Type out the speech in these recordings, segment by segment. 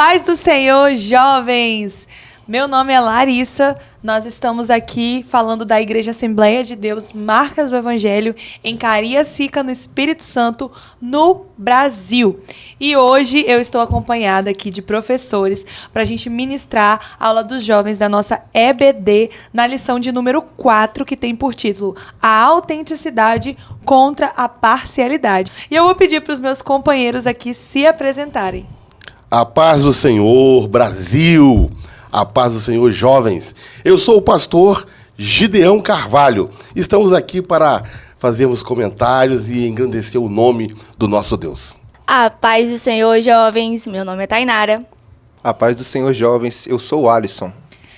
paz do Senhor, jovens! Meu nome é Larissa, nós estamos aqui falando da Igreja Assembleia de Deus, Marcas do Evangelho, em Cariacica, no Espírito Santo, no Brasil. E hoje eu estou acompanhada aqui de professores para a gente ministrar a aula dos jovens da nossa EBD na lição de número 4, que tem por título A Autenticidade contra a Parcialidade. E eu vou pedir para os meus companheiros aqui se apresentarem. A paz do Senhor, Brasil! A paz do Senhor, jovens! Eu sou o pastor Gideão Carvalho. Estamos aqui para fazermos comentários e engrandecer o nome do nosso Deus. A paz do Senhor, jovens! Meu nome é Tainara. A paz do Senhor, jovens! Eu sou o Alisson.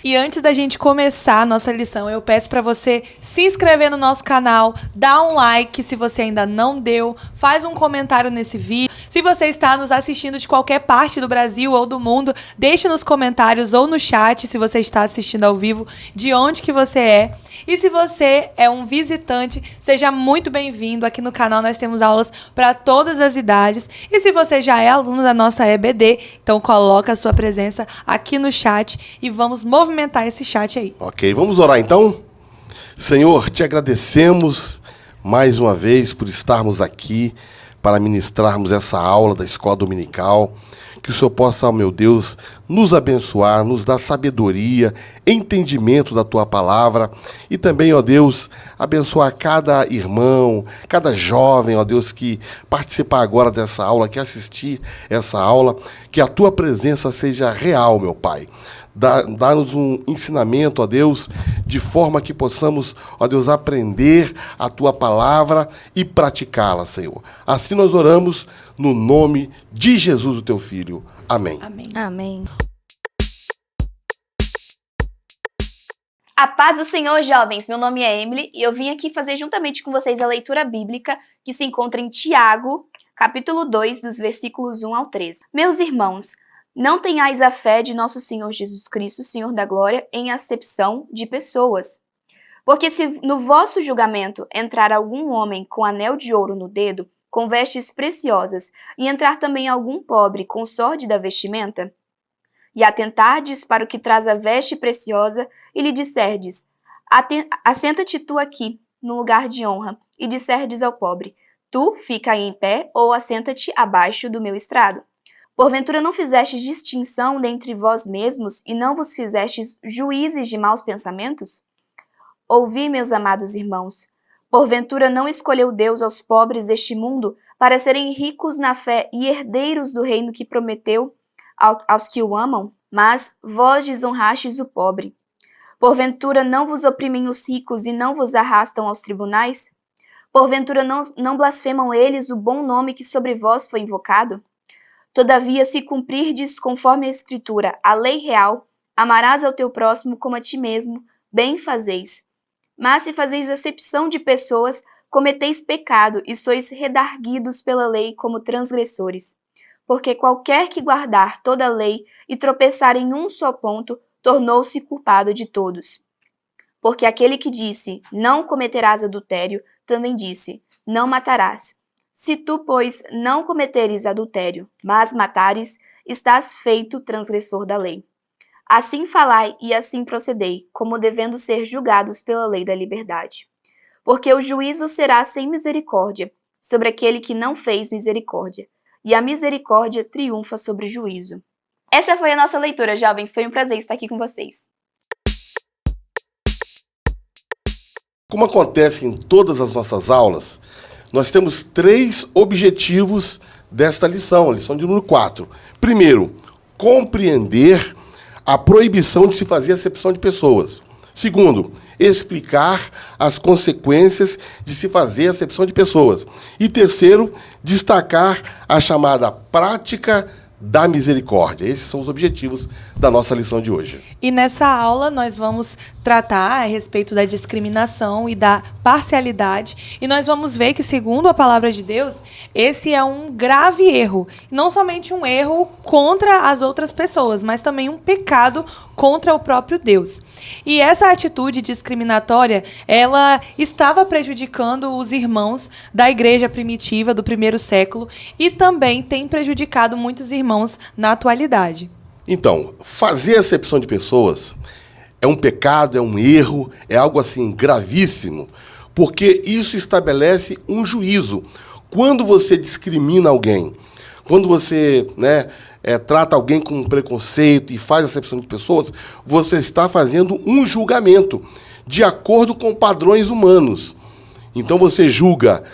E antes da gente começar a nossa lição, eu peço para você se inscrever no nosso canal, dar um like se você ainda não deu, faz um comentário nesse vídeo. Se você está nos assistindo de qualquer parte do Brasil ou do mundo, deixe nos comentários ou no chat, se você está assistindo ao vivo, de onde que você é. E se você é um visitante, seja muito bem-vindo. Aqui no canal nós temos aulas para todas as idades. E se você já é aluno da nossa EBD, então coloca a sua presença aqui no chat e vamos movimentar esse chat aí. Ok, vamos orar então? Senhor, te agradecemos mais uma vez por estarmos aqui para ministrarmos essa aula da escola dominical. Que o Senhor possa, meu Deus, nos abençoar, nos dar sabedoria, entendimento da Tua palavra e também, ó Deus, abençoar cada irmão, cada jovem, ó Deus, que participar agora dessa aula, que assistir essa aula, que a Tua presença seja real, meu Pai. Dá-nos um ensinamento, ó Deus, de forma que possamos, ó Deus, aprender a Tua palavra e praticá-la, Senhor. Assim nós oramos no nome de Jesus, o Teu Filho. Amém. Amém. Amém. A paz do Senhor, jovens! Meu nome é Emily e eu vim aqui fazer juntamente com vocês a leitura bíblica que se encontra em Tiago, capítulo 2, dos versículos 1 ao 13. Meus irmãos, não tenhais a fé de nosso Senhor Jesus Cristo, Senhor da Glória, em acepção de pessoas. Porque se no vosso julgamento entrar algum homem com anel de ouro no dedo, com vestes preciosas, e entrar também algum pobre com sórdida vestimenta, e atentardes para o que traz a veste preciosa, e lhe disserdes, assenta-te tu aqui, no lugar de honra, e disserdes ao pobre, tu fica aí em pé, ou assenta-te abaixo do meu estrado. Porventura não fizestes distinção dentre vós mesmos, e não vos fizestes juízes de maus pensamentos? Ouvi, meus amados irmãos, porventura não escolheu Deus aos pobres deste mundo para serem ricos na fé e herdeiros do reino que prometeu aos que o amam? Mas vós desonrastes o pobre. Porventura não vos oprimem os ricos e não vos arrastam aos tribunais? Porventura não blasfemam eles o bom nome que sobre vós foi invocado? Todavia, se cumprirdes conforme a Escritura, a lei real, amarás ao teu próximo como a ti mesmo, bem fazeis. Mas se fazeis acepção de pessoas, cometeis pecado e sois redarguidos pela lei como transgressores. Porque qualquer que guardar toda a lei e tropeçar em um só ponto, tornou-se culpado de todos. Porque aquele que disse, não cometerás adultério, também disse, não matarás. Se tu, pois, não cometeres adultério, mas matares, estás feito transgressor da lei. Assim falai e assim procedei, como devendo ser julgados pela lei da liberdade. Porque o juízo será sem misericórdia sobre aquele que não fez misericórdia, e a misericórdia triunfa sobre o juízo. Essa foi a nossa leitura, jovens. Foi um prazer estar aqui com vocês. Como acontece em todas as nossas aulas, nós temos 3 objetivos desta lição, a lição de número 4. Primeiro, compreender a proibição de se fazer acepção de pessoas. Segundo, explicar as consequências de se fazer acepção de pessoas. E terceiro, destacar a chamada prática da misericórdia. Esses são os objetivos da nossa lição de hoje. E nessa aula nós vamos tratar a respeito da discriminação e da parcialidade. E nós vamos ver que, segundo a palavra de Deus, esse é um grave erro. Não somente um erro contra as outras pessoas, mas também um pecado contra o próprio Deus. E essa atitude discriminatória, ela estava prejudicando os irmãos da igreja primitiva do primeiro século e também tem prejudicado muitos irmãos irmãos na atualidade. Então, fazer acepção de pessoas é um pecado, é um erro, é algo assim gravíssimo, porque isso estabelece um juízo. Quando você discrimina alguém, quando você, trata alguém com preconceito e faz acepção de pessoas, você está fazendo um julgamento de acordo com padrões humanos. Então você julga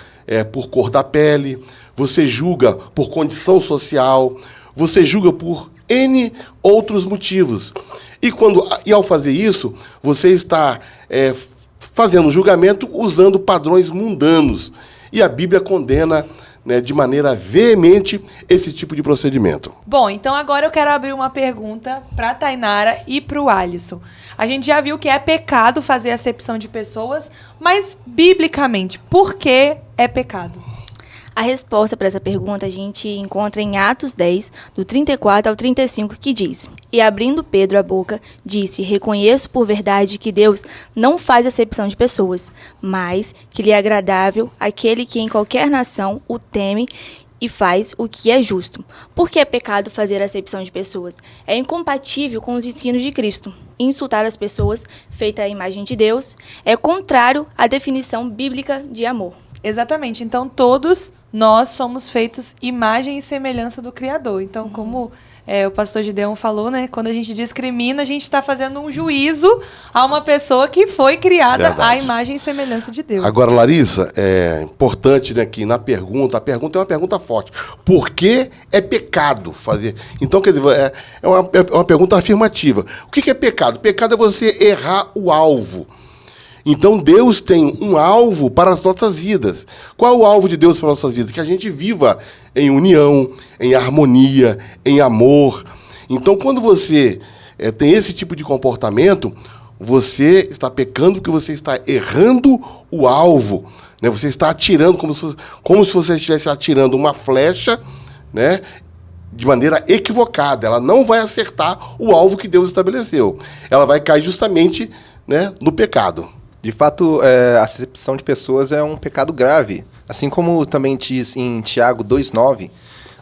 por cor da pele, você julga por condição social, você julga por N outros motivos. E ao fazer isso, você está fazendo um julgamento usando padrões mundanos. E a Bíblia condena, de maneira veemente esse tipo de procedimento. Bom, então agora eu quero abrir uma pergunta para a Tainara e para o Alisson. A gente já viu que é pecado fazer acepção de pessoas, mas biblicamente, por que é pecado? A resposta para essa pergunta a gente encontra em Atos 10, do 34 ao 35, que diz: E abrindo Pedro a boca, disse: Reconheço por verdade que Deus não faz acepção de pessoas, mas que lhe é agradável aquele que em qualquer nação o teme e faz o que é justo. Por que é pecado fazer acepção de pessoas? É incompatível com os ensinos de Cristo. Insultar as pessoas, feita a imagem de Deus, é contrário à definição bíblica de amor. Exatamente. Então, todos nós somos feitos imagem e semelhança do Criador. Então, como o pastor Gideon falou, quando a gente discrimina, a gente está fazendo um juízo a uma pessoa que foi criada à imagem e semelhança de Deus. Agora, Larissa, é importante que na pergunta, a pergunta é uma pergunta forte. Por que é pecado fazer? Então, quer dizer, é uma pergunta afirmativa. O que é pecado? Pecado é você errar o alvo. Então, Deus tem um alvo para as nossas vidas. Qual é o alvo de Deus para as nossas vidas? Que a gente viva em união, em harmonia, em amor. Então, quando você tem esse tipo de comportamento, você está pecando porque você está errando o alvo. Você está atirando como se você estivesse atirando uma flecha, de maneira equivocada. Ela não vai acertar o alvo que Deus estabeleceu. Ela vai cair justamente no pecado. De fato, a acepção de pessoas é um pecado grave, assim como também diz em Tiago 2,9,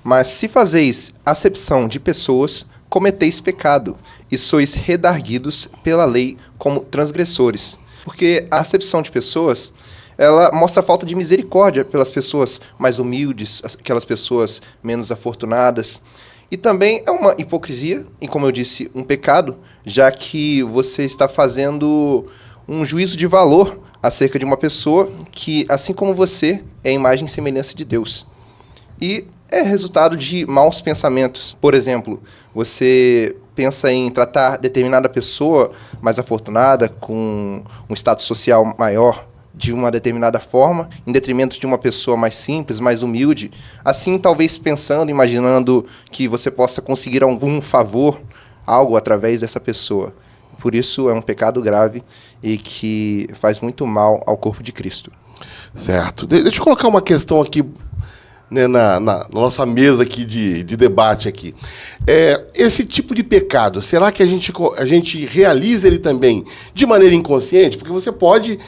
mas se fazeis acepção de pessoas, cometeis pecado, e sois redarguidos pela lei como transgressores. Porque a acepção de pessoas, ela mostra a falta de misericórdia pelas pessoas mais humildes, aquelas pessoas menos afortunadas. E também é uma hipocrisia, e como eu disse, um pecado, já que você está fazendo um juízo de valor acerca de uma pessoa que, assim como você, é a imagem e semelhança de Deus. E é resultado de maus pensamentos. Por exemplo, você pensa em tratar determinada pessoa mais afortunada, com um status social maior, de uma determinada forma, em detrimento de uma pessoa mais simples, mais humilde. Assim, talvez pensando, imaginando que você possa conseguir algum favor, algo através dessa pessoa. Por isso é um pecado grave e que faz muito mal ao corpo de Cristo. Certo. Deixa eu colocar uma questão aqui, na nossa mesa aqui de debate aqui. Esse tipo de pecado, será que a gente realiza ele também de maneira inconsciente? Porque você pode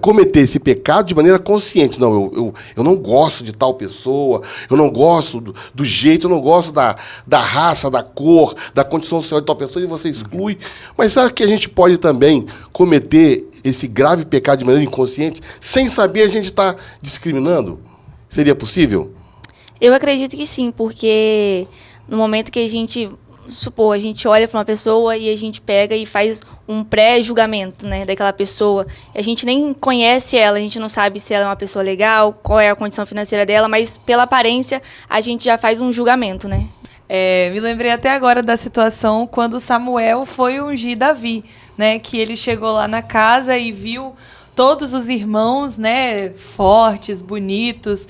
cometer esse pecado de maneira consciente. Não, eu não gosto de tal pessoa, eu não gosto do jeito, eu não gosto da raça, da cor, da condição social de tal pessoa, e você exclui. Mas será que a gente pode também cometer esse grave pecado de maneira inconsciente, sem saber a gente está discriminando? Seria possível? Eu acredito que sim, porque no momento que a gente olha para uma pessoa e a gente pega e faz um pré-julgamento, daquela pessoa. A gente nem conhece ela, a gente não sabe se ela é uma pessoa legal, qual é a condição financeira dela, mas pela aparência a gente já faz um julgamento, Me lembrei até agora da situação quando Samuel foi ungir Davi, que ele chegou lá na casa e viu todos os irmãos, fortes, bonitos,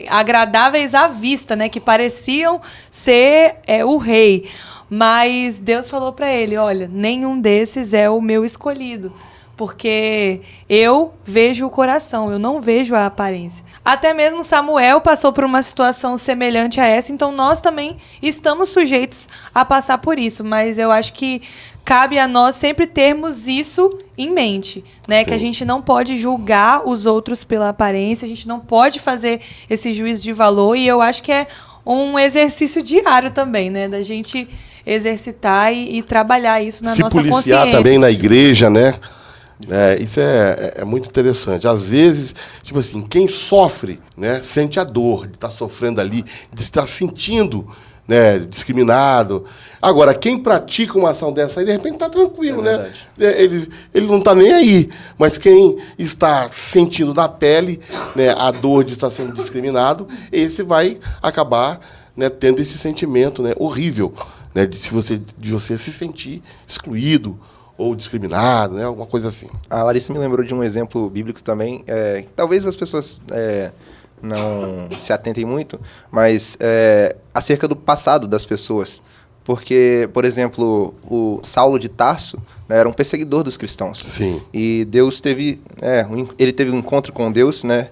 agradáveis à vista, que pareciam ser o rei. Mas Deus falou para ele, olha, nenhum desses é o meu escolhido, porque eu vejo o coração, eu não vejo a aparência. Até mesmo Samuel passou por uma situação semelhante a essa, então nós também estamos sujeitos a passar por isso, mas eu acho que cabe a nós sempre termos isso em mente, que a gente não pode julgar os outros pela aparência, a gente não pode fazer esse juízo de valor, e eu acho que é um exercício diário também, né? Da gente exercitar e trabalhar isso na Se nossa policiar consciência. também na igreja, né? Isso é muito interessante. Às vezes, tipo assim, quem sofre, né, sente a dor de estar sofrendo ali, de estar sentindo, né, discriminado. Agora, quem pratica uma ação dessa aí, de repente está tranquilo, né? Ele não está nem aí. Mas quem está sentindo na pele, né, a dor de estar sendo discriminado, esse vai acabar, né, tendo esse sentimento, né, horrível, né, de você se sentir excluído ou discriminado, né? Alguma coisa assim. A Larissa me lembrou de um exemplo bíblico também, que talvez as pessoas não se atentem muito, mas acerca do passado das pessoas. Porque, por exemplo, o Saulo de Tarso, né, era um perseguidor dos cristãos. Sim. E Deus ele teve um encontro com Deus, né?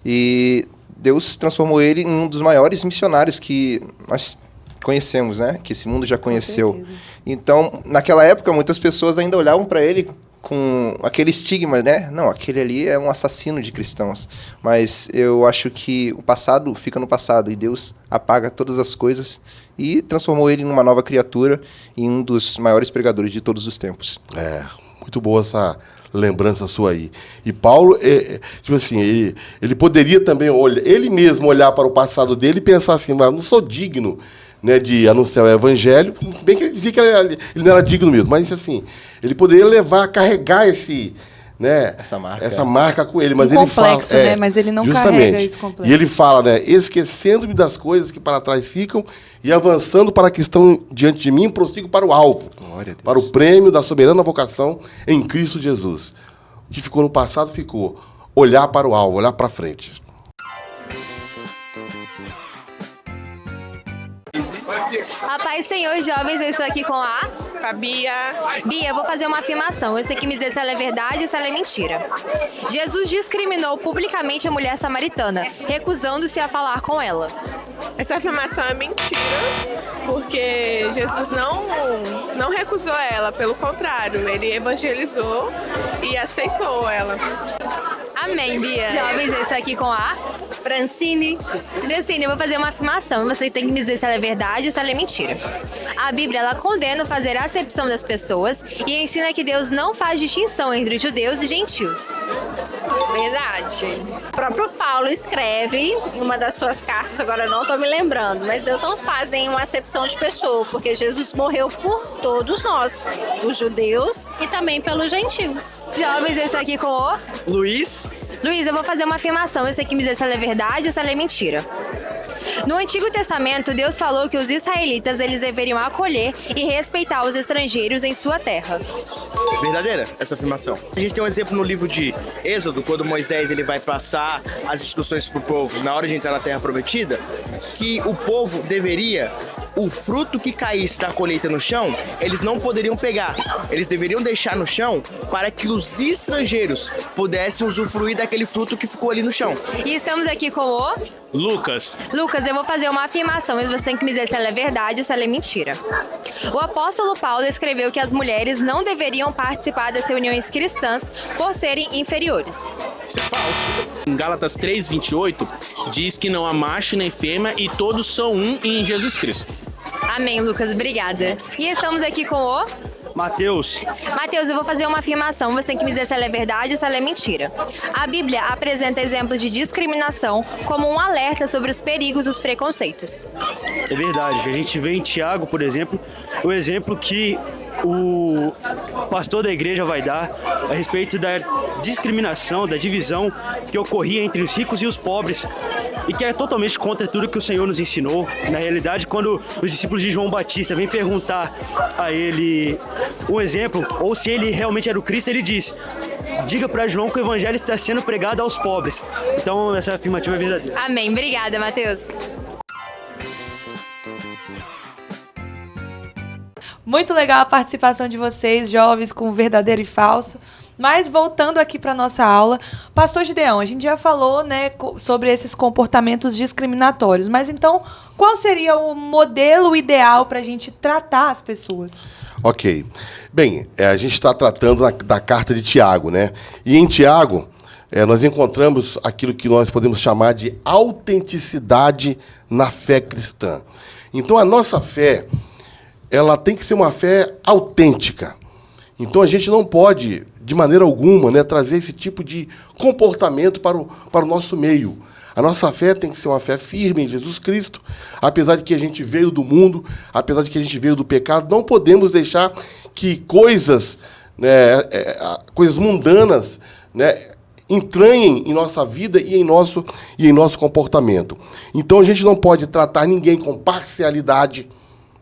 E Deus transformou ele em um dos maiores missionários que nós conhecemos, né? Que esse mundo já conheceu. Então, naquela época, muitas pessoas ainda olhavam para ele com aquele estigma, né? Não, aquele ali é um assassino de cristãos. Mas eu acho que o passado fica no passado e Deus apaga todas as coisas e transformou ele numa nova criatura e um dos maiores pregadores de todos os tempos. Muito boa essa lembrança sua aí. E Paulo, tipo assim, ele poderia também ele mesmo olhar para o passado dele e pensar assim, mas eu não sou digno, né, de anunciar o evangelho, bem que ele dizia que ele não era digno mesmo, mas assim, ele poderia carregar essa marca com ele, mas ele fala, né? Mas ele não carrega isso complexo. E ele fala, né, esquecendo-me das coisas que para trás ficam e avançando para que estão diante de mim, prossigo para o alvo, para o prêmio da soberana vocação em Cristo Jesus. O que ficou no passado ficou. Olhar para o alvo, olhar para frente. A paz, Senhor, jovens, eu estou aqui com a Bia. Bia, eu vou fazer uma afirmação. Você tem que me dizer se ela é verdade ou se ela é mentira. Jesus discriminou publicamente a mulher samaritana, recusando-se a falar com ela. Essa afirmação é mentira, porque Jesus não recusou ela, pelo contrário, ele evangelizou e aceitou ela. Amém, Bia. Jovens, eu estou aqui com a Francine. Francine, eu vou fazer uma afirmação. Você tem que me dizer se ela é verdade ou se ela é mentira. A Bíblia, ela condena fazer a acepção das pessoas e ensina que Deus não faz distinção entre judeus e gentios. Verdade. O próprio Paulo escreve em uma das suas cartas, agora eu não estou me lembrando, mas Deus não faz nenhuma acepção de pessoa, porque Jesus morreu por todos nós, os judeus e também pelos gentios. Jovens, eu estou aqui com o Luiz. Luiz, eu vou fazer uma afirmação. Você tem que me dizer se ela é verdade ou se ela é mentira. No Antigo Testamento, Deus falou que os israelitas eles deveriam acolher e respeitar os estrangeiros em sua terra. Verdadeira essa afirmação. A gente tem um exemplo no livro de Êxodo, quando Moisés ele vai passar as instruções para o povo na hora de entrar na Terra Prometida, que o povo deveria, o fruto que caísse da colheita no chão, eles não poderiam pegar. Eles deveriam deixar no chão para que os estrangeiros pudessem usufruir daquele fruto que ficou ali no chão. E estamos aqui com o Lucas. Lucas, eu vou fazer uma afirmação e você tem que me dizer se ela é verdade ou se ela é mentira. O apóstolo Paulo escreveu que as mulheres não deveriam participar das reuniões cristãs por serem inferiores. Isso é falso. Em Gálatas 3:28 diz que não há macho nem fêmea e todos são um em Jesus Cristo. Amém, Lucas, obrigada. E estamos aqui com o Mateus. Mateus, eu vou fazer uma afirmação, você tem que me dizer se ela é verdade ou se ela é mentira. A Bíblia apresenta exemplos de discriminação como um alerta sobre os perigos dos preconceitos. É verdade. A gente vê em Tiago, por exemplo, o exemplo que o pastor da igreja vai dar a respeito da discriminação, da divisão que ocorria entre os ricos e os pobres e que é totalmente contra tudo que o Senhor nos ensinou. Na realidade, quando os discípulos de João Batista vêm perguntar a ele um exemplo, ou se ele realmente era o Cristo, ele diz: diga para João que o evangelho está sendo pregado aos pobres. Então, essa afirmativa é verdadeira. Amém. Obrigada, Mateus. Muito legal a participação de vocês, jovens, com verdadeiro e falso. Mas voltando aqui para nossa aula, Pastor Gideão, a gente já falou, né, sobre esses comportamentos discriminatórios, mas então qual seria o modelo ideal para a gente tratar as pessoas? Ok. Bem, a gente está tratando da carta de Tiago, né? E em Tiago, nós encontramos aquilo que nós podemos chamar de autenticidade na fé cristã. Então, a nossa fé, ela tem que ser uma fé autêntica. Então, a gente não pode, de maneira alguma, né, trazer esse tipo de comportamento para o nosso meio. A nossa fé tem que ser uma fé firme em Jesus Cristo. Apesar de que a gente veio do mundo, apesar de que a gente veio do pecado, não podemos deixar que coisas, né, coisas mundanas, né, entranhem em nossa vida e em nosso comportamento. Então, a gente não pode tratar ninguém com parcialidade,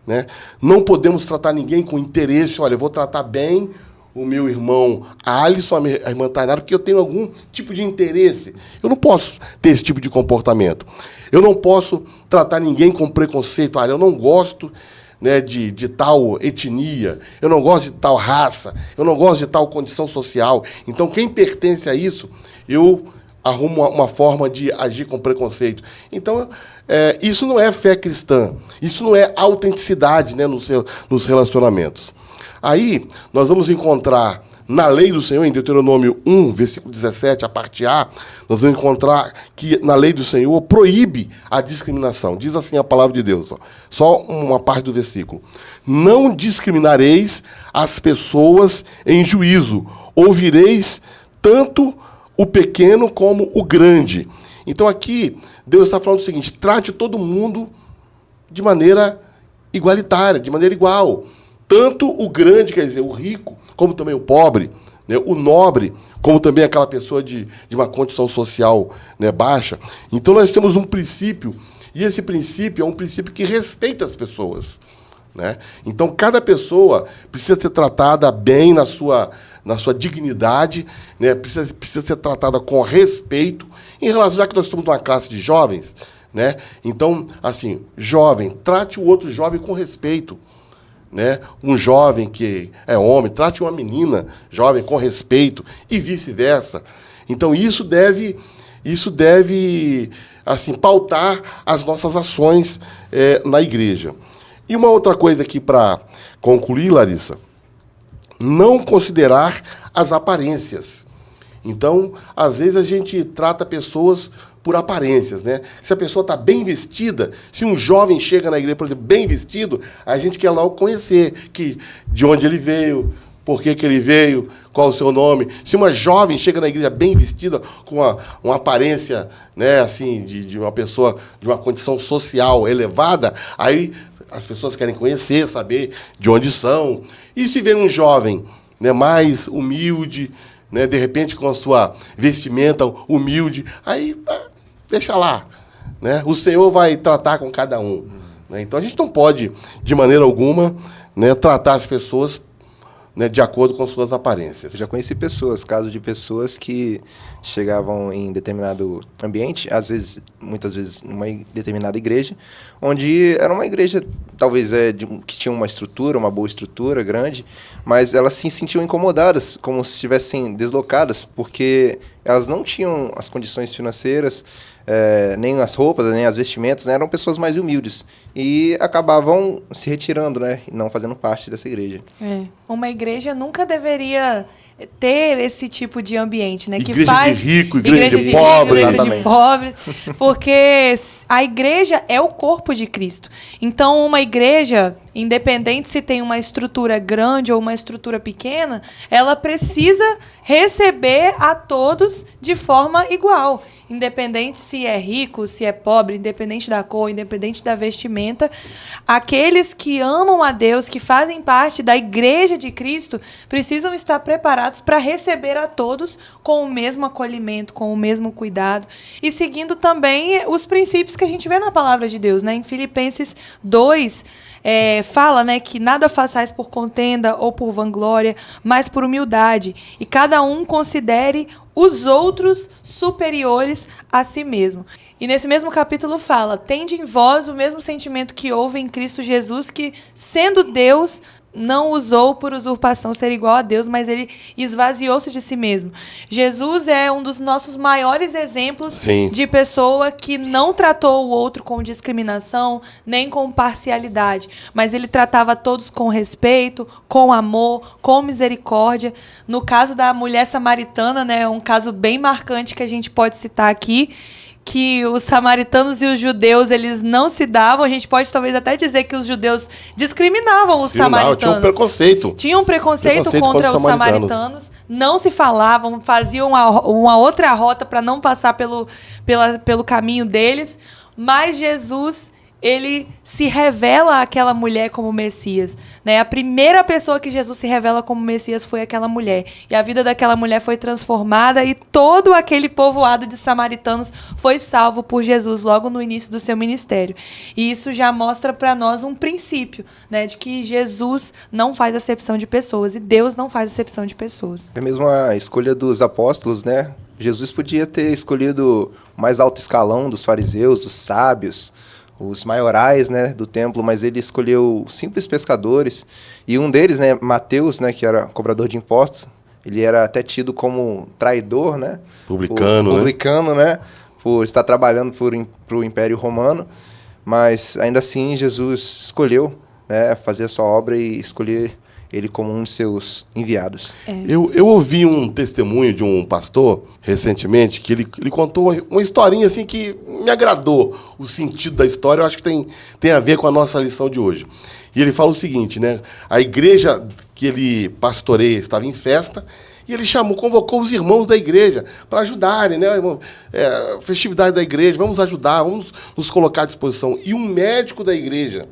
né? Não podemos tratar ninguém com interesse. Olha, eu vou tratar bem o meu irmão Alisson, a minha irmã Tainara, porque eu tenho algum tipo de interesse. Eu não posso ter esse tipo de comportamento. Eu não posso tratar ninguém com preconceito. Olha, eu não gosto, né, de tal etnia, eu não gosto de tal raça, eu não gosto de tal condição social. Então, quem pertence a isso, eu arrumo uma forma de agir com preconceito. Então, isso não é fé cristã, isso não é autenticidade, né, nos relacionamentos. Aí, nós vamos encontrar na lei do Senhor, em Deuteronômio 1, versículo 17, a parte A, nós vamos encontrar que na lei do Senhor proíbe a discriminação. Diz assim a palavra de Deus, ó, só uma parte do versículo. Não discriminareis as pessoas em juízo, ouvireis tanto o pequeno como o grande. Então aqui, Deus está falando o seguinte, trate todo mundo de maneira igualitária, de maneira igual. Tanto o grande, quer dizer, o rico, como também o pobre, né, o nobre, como também aquela pessoa de uma condição social, né, baixa. Então, nós temos um princípio, e esse princípio é um princípio que respeita as pessoas, né? Então, cada pessoa precisa ser tratada bem na sua dignidade, né, precisa ser tratada com respeito, em relação, já que nós estamos numa classe de jovens, né? Então, assim, jovem, trate o outro jovem com respeito. Né? Um jovem que é homem, trate uma menina jovem com respeito e vice-versa. Então, isso deve assim, pautar as nossas ações na igreja. E uma outra coisa aqui para concluir, Larissa, não considerar as aparências. Então, às vezes a gente trata pessoas por aparências, né? Se a pessoa está bem vestida, se um jovem chega na igreja, por exemplo, bem vestido, a gente quer logo conhecer de onde ele veio, por que ele veio, qual o seu nome. Se uma jovem chega na igreja bem vestida, com uma aparência, né, assim, de uma pessoa de uma condição social elevada, aí as pessoas querem conhecer, saber de onde são. E se vem um jovem, né, mais humilde, né, de repente com a sua vestimenta humilde, aí deixa lá, né? O Senhor vai tratar com cada um, né? Então a gente não pode, de maneira alguma, né, tratar as pessoas, né, de acordo com suas aparências. Eu já conheci casos de pessoas que chegavam em determinado ambiente, muitas vezes numa determinada igreja, onde era uma igreja, talvez que tinha uma boa estrutura, grande, mas elas se sentiam incomodadas, como se estivessem deslocadas, porque elas não tinham as condições financeiras, nem as roupas, nem as vestimentas, né? Eram pessoas mais humildes e acabavam se retirando, né? E não fazendo parte dessa igreja. Uma igreja nunca deveria ter esse tipo de ambiente, né? Igreja de rico, igreja de pobre. Igreja de pobres, porque a igreja é o corpo de Cristo. Então, uma igreja, independente se tem uma estrutura grande ou uma estrutura pequena, ela precisa receber a todos de forma igual. Independente se é rico, se é pobre, independente da cor, independente da vestimenta, aqueles que amam a Deus, que fazem parte da igreja de Cristo, precisam estar preparados para receber a todos com o mesmo acolhimento, com o mesmo cuidado e seguindo também os princípios que a gente vê na palavra de Deus, né? Em Filipenses 2, fala, né, que nada façais por contenda ou por vanglória, mas por humildade, e cada um considere os outros superiores a si mesmo. E nesse mesmo capítulo fala, tende em vós o mesmo sentimento que houve em Cristo Jesus, que, sendo Deus, não usou por usurpação ser igual a Deus, mas ele esvaziou-se de si mesmo. Jesus é um dos nossos maiores exemplos Sim. de pessoa que não tratou o outro com discriminação, nem com parcialidade, mas ele tratava todos com respeito, com amor, com misericórdia. No caso da mulher samaritana, né, é um caso bem marcante que a gente pode citar aqui, que os samaritanos e os judeus, eles não se davam. A gente pode talvez até dizer que os judeus discriminavam os samaritanos. Tinha um preconceito. Tinha um preconceito contra os samaritanos. Não se falavam, faziam uma outra rota para não passar pelo caminho deles. Mas Jesus, ele se revela àquela mulher como Messias, né? A primeira pessoa que Jesus se revela como Messias foi aquela mulher. E a vida daquela mulher foi transformada e todo aquele povoado de samaritanos foi salvo por Jesus logo no início do seu ministério. E isso já mostra para nós um princípio, né? De que Jesus não faz acepção de pessoas e Deus não faz acepção de pessoas. É mesmo a escolha dos apóstolos, né? Jesus podia ter escolhido o mais alto escalão dos fariseus, dos sábios, os maiorais, né, do templo, mas ele escolheu simples pescadores, e um deles, né, Mateus, né, que era cobrador de impostos, ele era até tido como traidor, né, publicano, né, por estar trabalhando para o Império Romano, mas ainda assim Jesus escolheu, né, fazer a sua obra e escolher ele como um de seus enviados. Eu ouvi um testemunho de um pastor, recentemente, que ele contou uma historinha assim que me agradou. O sentido da história, eu acho que tem a ver com a nossa lição de hoje. E ele fala o seguinte, né? A igreja que ele pastoreia estava em festa, e ele convocou os irmãos da igreja para ajudarem, né? Festividade da igreja, vamos ajudar, vamos nos colocar à disposição. E um médico da igreja,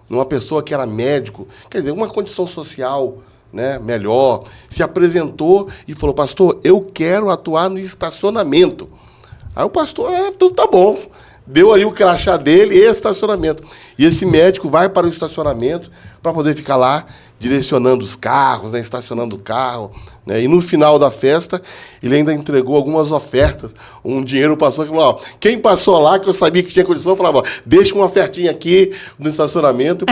uma pessoa que era médico, quer dizer, uma condição social, né, melhor, se apresentou e falou: pastor, eu quero atuar no estacionamento. Aí o pastor, tudo tá bom. Deu ali o crachá dele e estacionamento. E esse médico vai para o estacionamento para poder ficar lá direcionando os carros, né, estacionando o carro. Né, e no final da festa, ele ainda entregou algumas ofertas. Um dinheiro passou, que falou: quem passou lá, que eu sabia que tinha condição, eu falava: deixa uma ofertinha aqui no estacionamento.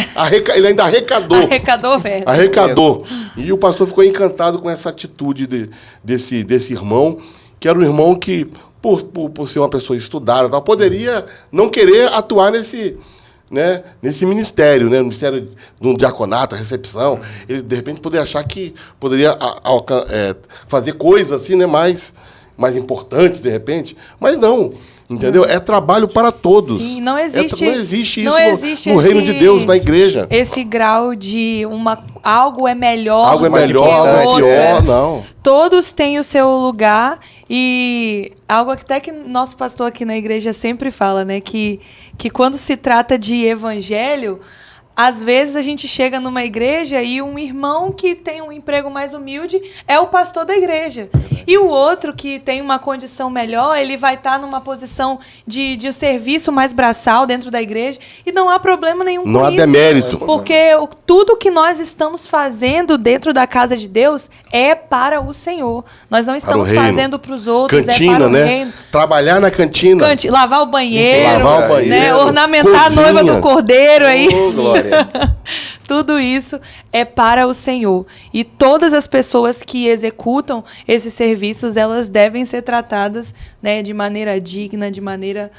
Ele ainda arrecadou. Arrecadou oferta. Arrecadou. E o pastor ficou encantado com essa atitude desse irmão, que era um irmão que, por ser uma pessoa estudada, tal, poderia não querer atuar nesse ministério, né, no ministério do diaconato, a recepção. Ele, de repente, poderia achar que poderia fazer coisas assim, né, mais importantes, de repente. Mas não, entendeu? É trabalho para todos. Sim, não existe isso no reino de Deus, na igreja. Esse grau de algo é melhor. Algo é melhor, não. Todos têm o seu lugar. E algo até que nosso pastor aqui na igreja sempre fala, né? Que quando se trata de evangelho, às vezes a gente chega numa igreja e um irmão que tem um emprego mais humilde é o pastor da igreja. E o outro que tem uma condição melhor, ele vai estar numa posição de um serviço mais braçal dentro da igreja. E não há problema nenhum com isso. Não há demérito. Porque tudo que nós estamos fazendo dentro da casa de Deus é para o Senhor. Nós não estamos fazendo para os outros, cantina, é para o né? reino. Trabalhar na cantina. Lavar o banheiro. Né? Ornamentar Cozinha. A noiva do cordeiro aí. Glória. Tudo isso é para o Senhor. E todas as pessoas que executam esses serviços, elas devem ser tratadas, né, de maneira digna, de maneira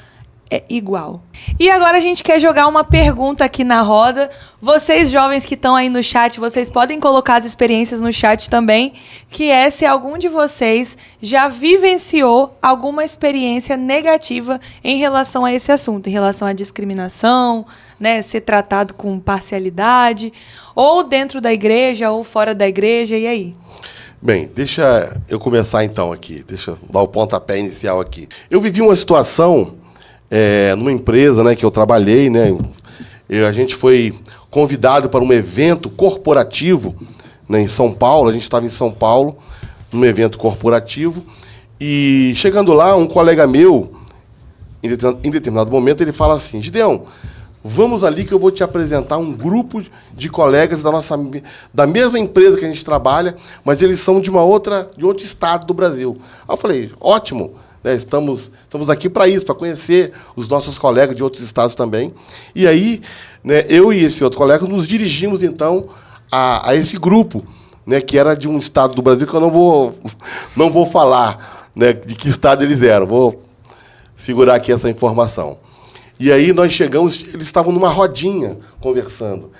igual. E agora a gente quer jogar uma pergunta aqui na roda. Vocês jovens que estão aí no chat, vocês podem colocar as experiências no chat também, que é se algum de vocês já vivenciou alguma experiência negativa em relação a esse assunto, em relação à discriminação, né, ser tratado com parcialidade, ou dentro da igreja, ou fora da igreja, e aí? Bem, deixa eu começar então aqui, deixa eu dar o pontapé inicial aqui. Eu vivi uma situação numa empresa, né, que eu trabalhei, né, a gente foi convidado para um evento corporativo, né, em São Paulo. A gente estava em São Paulo, num evento corporativo, e chegando lá, um colega meu, em determinado momento, ele fala assim: Gideão, vamos ali que eu vou te apresentar um grupo de colegas da mesma empresa que a gente trabalha, mas eles são de outro estado do Brasil. Aí eu falei: ótimo. Né, estamos aqui para isso, para conhecer os nossos colegas de outros estados também. E aí, né, eu e esse outro colega nos dirigimos, então, a esse grupo, né, que era de um estado do Brasil que eu não vou falar, né, de que estado eles eram. Vou segurar aqui essa informação. E aí nós chegamos, eles estavam numa rodinha conversando.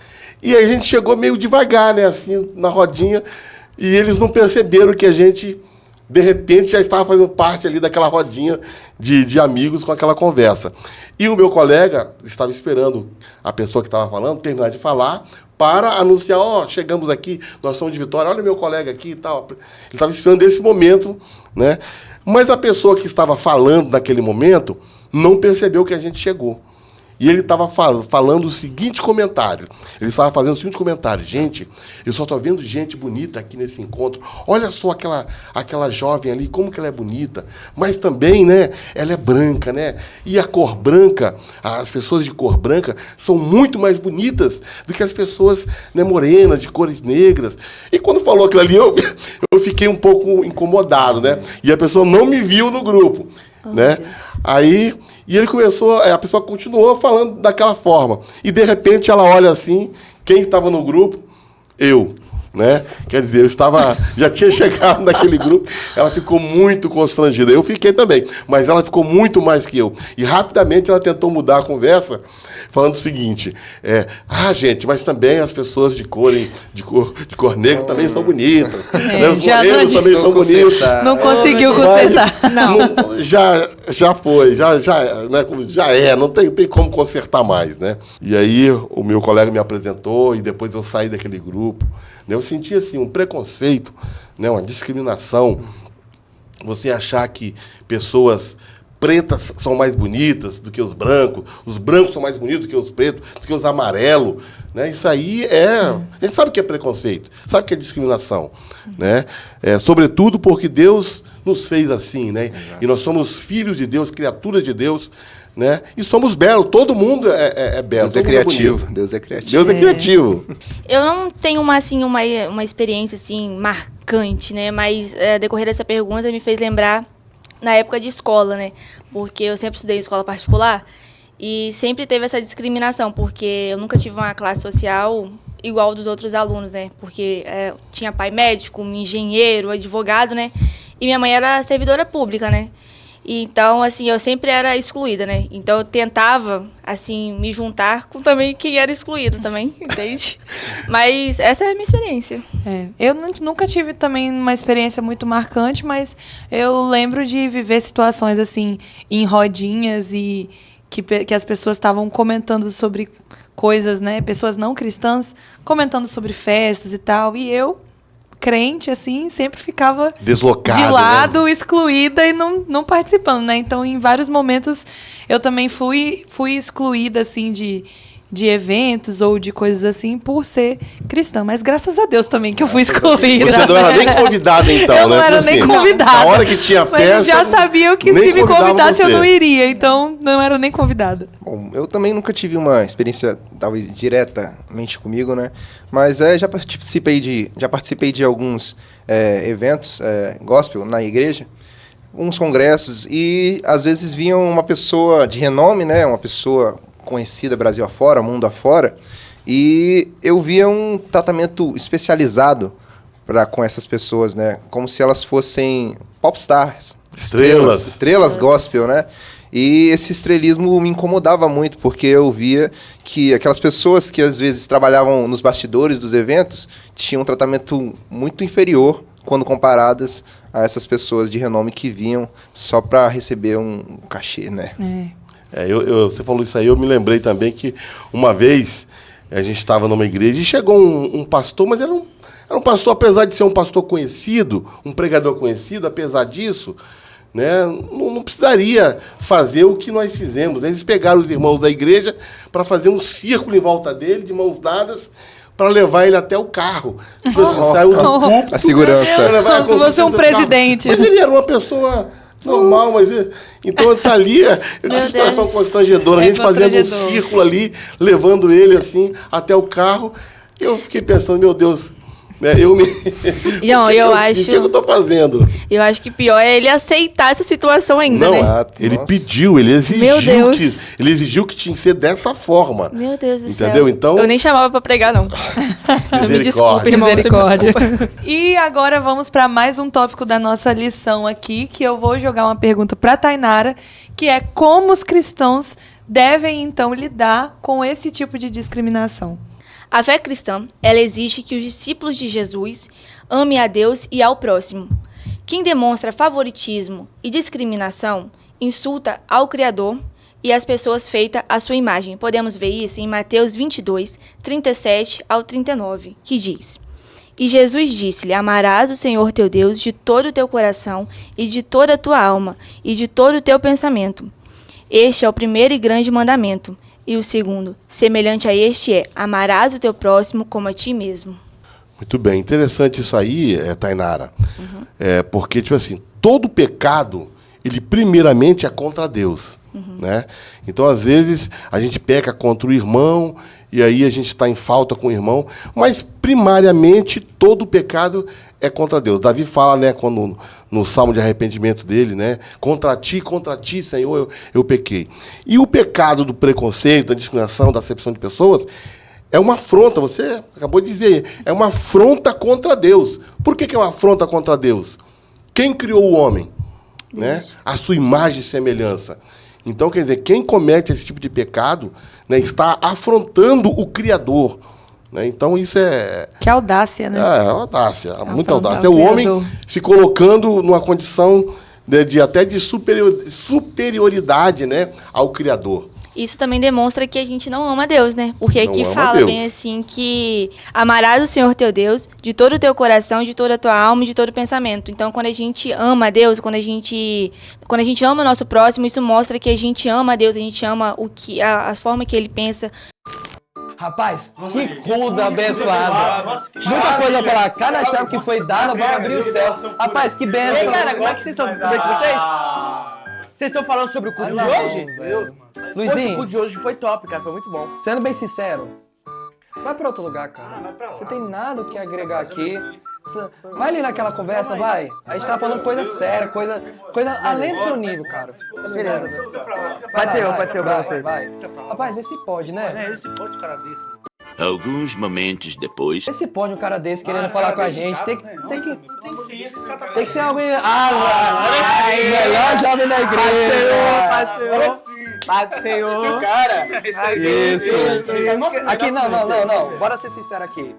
E aí a gente chegou meio devagar, né, assim, na rodinha, e eles não perceberam que a gente, de repente, já estava fazendo parte ali daquela rodinha de amigos com aquela conversa. E o meu colega estava esperando a pessoa que estava falando terminar de falar para anunciar, chegamos aqui, nós somos de Vitória, olha o meu colega aqui e tal. Ele estava esperando esse momento, né? Mas a pessoa que estava falando naquele momento não percebeu que a gente chegou. E ele estava falando o seguinte comentário. Ele estava fazendo o seguinte comentário. Gente, eu só estou vendo gente bonita aqui nesse encontro. Olha só aquela jovem ali, como que ela é bonita. Mas também, né, ela é branca, né? E a cor branca, as pessoas de cor branca são muito mais bonitas do que as pessoas, né, morenas, de cores negras. E quando falou aquilo ali, eu fiquei um pouco incomodado, né? E a pessoa não me viu no grupo, né? Aí... E ele começou, a pessoa continuou falando daquela forma. E, de repente, ela olha assim, quem estava no grupo? Eu, né? Quer dizer, já tinha chegado naquele grupo, ela ficou muito constrangida. Eu fiquei também, mas ela ficou muito mais que eu. E, rapidamente, ela tentou mudar a conversa, falando o seguinte, gente, mas também as pessoas de cor negra também são bonitas. Né? Os morenos também são bonitos. Não conseguiu consertar. Não. Já foi, né, não tem como consertar mais, né? E aí o meu colega me apresentou e depois eu saí daquele grupo. Né? Eu senti assim, um preconceito, né, uma discriminação. Você achar que pessoas pretas são mais bonitas do que os brancos são mais bonitos do que os pretos, do que os amarelos. Né? Isso aí a gente sabe o que é preconceito, sabe o que é discriminação. Né? Sobretudo porque Deus nos fez assim, né? E nós somos filhos de Deus, criaturas de Deus, né? E somos belos, todo mundo é belo. Deus é criativo. Deus é criativo. Deus é criativo. Eu não tenho uma experiência assim, marcante, né? Mas decorrer dessa pergunta me fez lembrar na época de escola, né? Porque eu sempre estudei em escola particular e sempre teve essa discriminação, porque eu nunca tive uma classe social igual dos outros alunos, né? Porque tinha pai médico, engenheiro, advogado, né? E minha mãe era servidora pública, né? Então, assim, eu sempre era excluída, né? Então, eu tentava, assim, me juntar com também quem era excluído também, entende? Mas essa é a minha experiência. Eu nunca tive também uma experiência muito marcante, mas eu lembro de viver situações, assim, em rodinhas e que as pessoas estavam comentando sobre coisas, né? Pessoas não cristãs comentando sobre festas e tal. E eu, crente, assim, sempre ficava deslocado, de lado, né? Excluída e não participando, né? Então, em vários momentos, eu também fui excluída, assim, de eventos ou de coisas assim por ser cristã. Mas graças a Deus também que eu fui excluída. Você não era nem convidada, então, eu né? Eu não era nem convidada. Na hora que tinha festa... Mas já sabiam que se me convidasse eu não iria. Então, não era nem convidada. Bom, eu também nunca tive uma experiência, talvez, diretamente comigo, né? Mas já participei de alguns eventos gospel na igreja, uns congressos, e às vezes vinham uma pessoa de renome, né? Uma pessoa conhecida Brasil afora, mundo afora, e eu via um tratamento especializado com essas pessoas, né? Como se elas fossem popstars. Estrelas gospel, né? E esse estrelismo me incomodava muito, porque eu via que aquelas pessoas que às vezes trabalhavam nos bastidores dos eventos tinham um tratamento muito inferior quando comparadas a essas pessoas de renome que vinham só para receber um cachê, né? Você falou isso aí, eu me lembrei também que uma vez a gente estava numa igreja e chegou um pastor, mas era um pastor, apesar de ser um pastor conhecido, um pregador conhecido, apesar disso, né, não precisaria fazer o que nós fizemos. Eles pegaram os irmãos da igreja para fazer um círculo em volta dele, de mãos dadas, para levar ele até o carro. Saiu do púlpito, a segurança. Se fosse um presidente. Mas ele era uma pessoa normal, mas... Então, tá ali, que situação constrangedora. A gente fazendo um círculo ali, levando ele, assim, até o carro. Eu fiquei pensando, meu Deus, Né? Não, eu acho. O que eu tô fazendo? Eu acho que pior é ele aceitar essa situação ainda, Não, né? ele pediu, ele Meu Deus. exigiu que tinha que ser dessa forma. Meu Deus do céu. Entendeu? Então, eu nem chamava pra pregar, não. Me desculpa, irmão. Misericórdia. E agora vamos para mais um tópico da nossa lição aqui, que eu vou jogar uma pergunta para Tainara, que é como os cristãos devem então lidar com esse tipo de discriminação. A fé cristã, ela exige que os discípulos de Jesus amem a Deus e ao próximo. Quem demonstra favoritismo e discriminação insulta ao Criador e as pessoas feitas à sua imagem. Podemos ver isso em Mateus 22, 37 ao 39, que diz: E Jesus disse-lhe, amarás o Senhor teu Deus de todo o teu coração e de toda a tua alma e de todo o teu pensamento. Este é o primeiro e grande mandamento. E o segundo, semelhante a este é, amarás o teu próximo como a ti mesmo. Muito bem, interessante isso aí, Tainara. Porque, tipo assim, todo pecado, ele primeiramente é contra Deus. Né? Então, às vezes, a gente peca contra o irmão, e aí a gente está em falta com o irmão, mas, primariamente, todo pecado é contra Deus. Davi fala, né, quando, no Salmo de arrependimento dele, né, contra ti, Senhor, eu pequei. E o pecado do preconceito, da discriminação, da acepção de pessoas, é uma afronta, você acabou de dizer, é uma afronta contra Deus. Por que é uma afronta contra Deus? Quem criou o homem? Né? A sua imagem e semelhança. Então, quer dizer, quem comete esse tipo de pecado, né, está afrontando o Criador. Né? Então, isso é... Que audácia, né? É audácia, muita audácia. É o homem se colocando numa condição até de superioridade, né, ao Criador. Isso também demonstra que a gente não ama Deus, né? Porque aqui fala bem assim que amarás o Senhor teu Deus de todo o teu coração, de toda a tua alma e de todo o pensamento. Então, quando a gente ama Deus, quando a gente ama o nosso próximo, isso mostra que a gente ama Deus, a gente ama a forma que Ele pensa. Rapaz, que culto abençoado. Muita coisa a falar. Cada chave que foi dada vai abrir o céu. Rapaz, que bênção. Ei, cara, como é que vocês estão? Tudo bem com vocês? Vocês estão falando sobre o culto de hoje? Luizinho, o culto de hoje foi top, cara. Foi muito bom. Sendo bem sincero, vai pra outro lugar, cara. Você tem nada o que agregar aqui. Vai ali naquela conversa, vai. A gente tá falando coisa séria, coisa além do seu nível, cara. Beleza. Pode ser eu pra vocês. Vai. Rapaz, vê se pode, né? Esse pode, cara desse. Alguns momentos depois. Esse pode um cara desse querendo falar com a gente. Tem que ser alguém. Melhor jovem da igreja. Pode ser o cara. Isso. Aqui, não. Bora ser sincero aqui.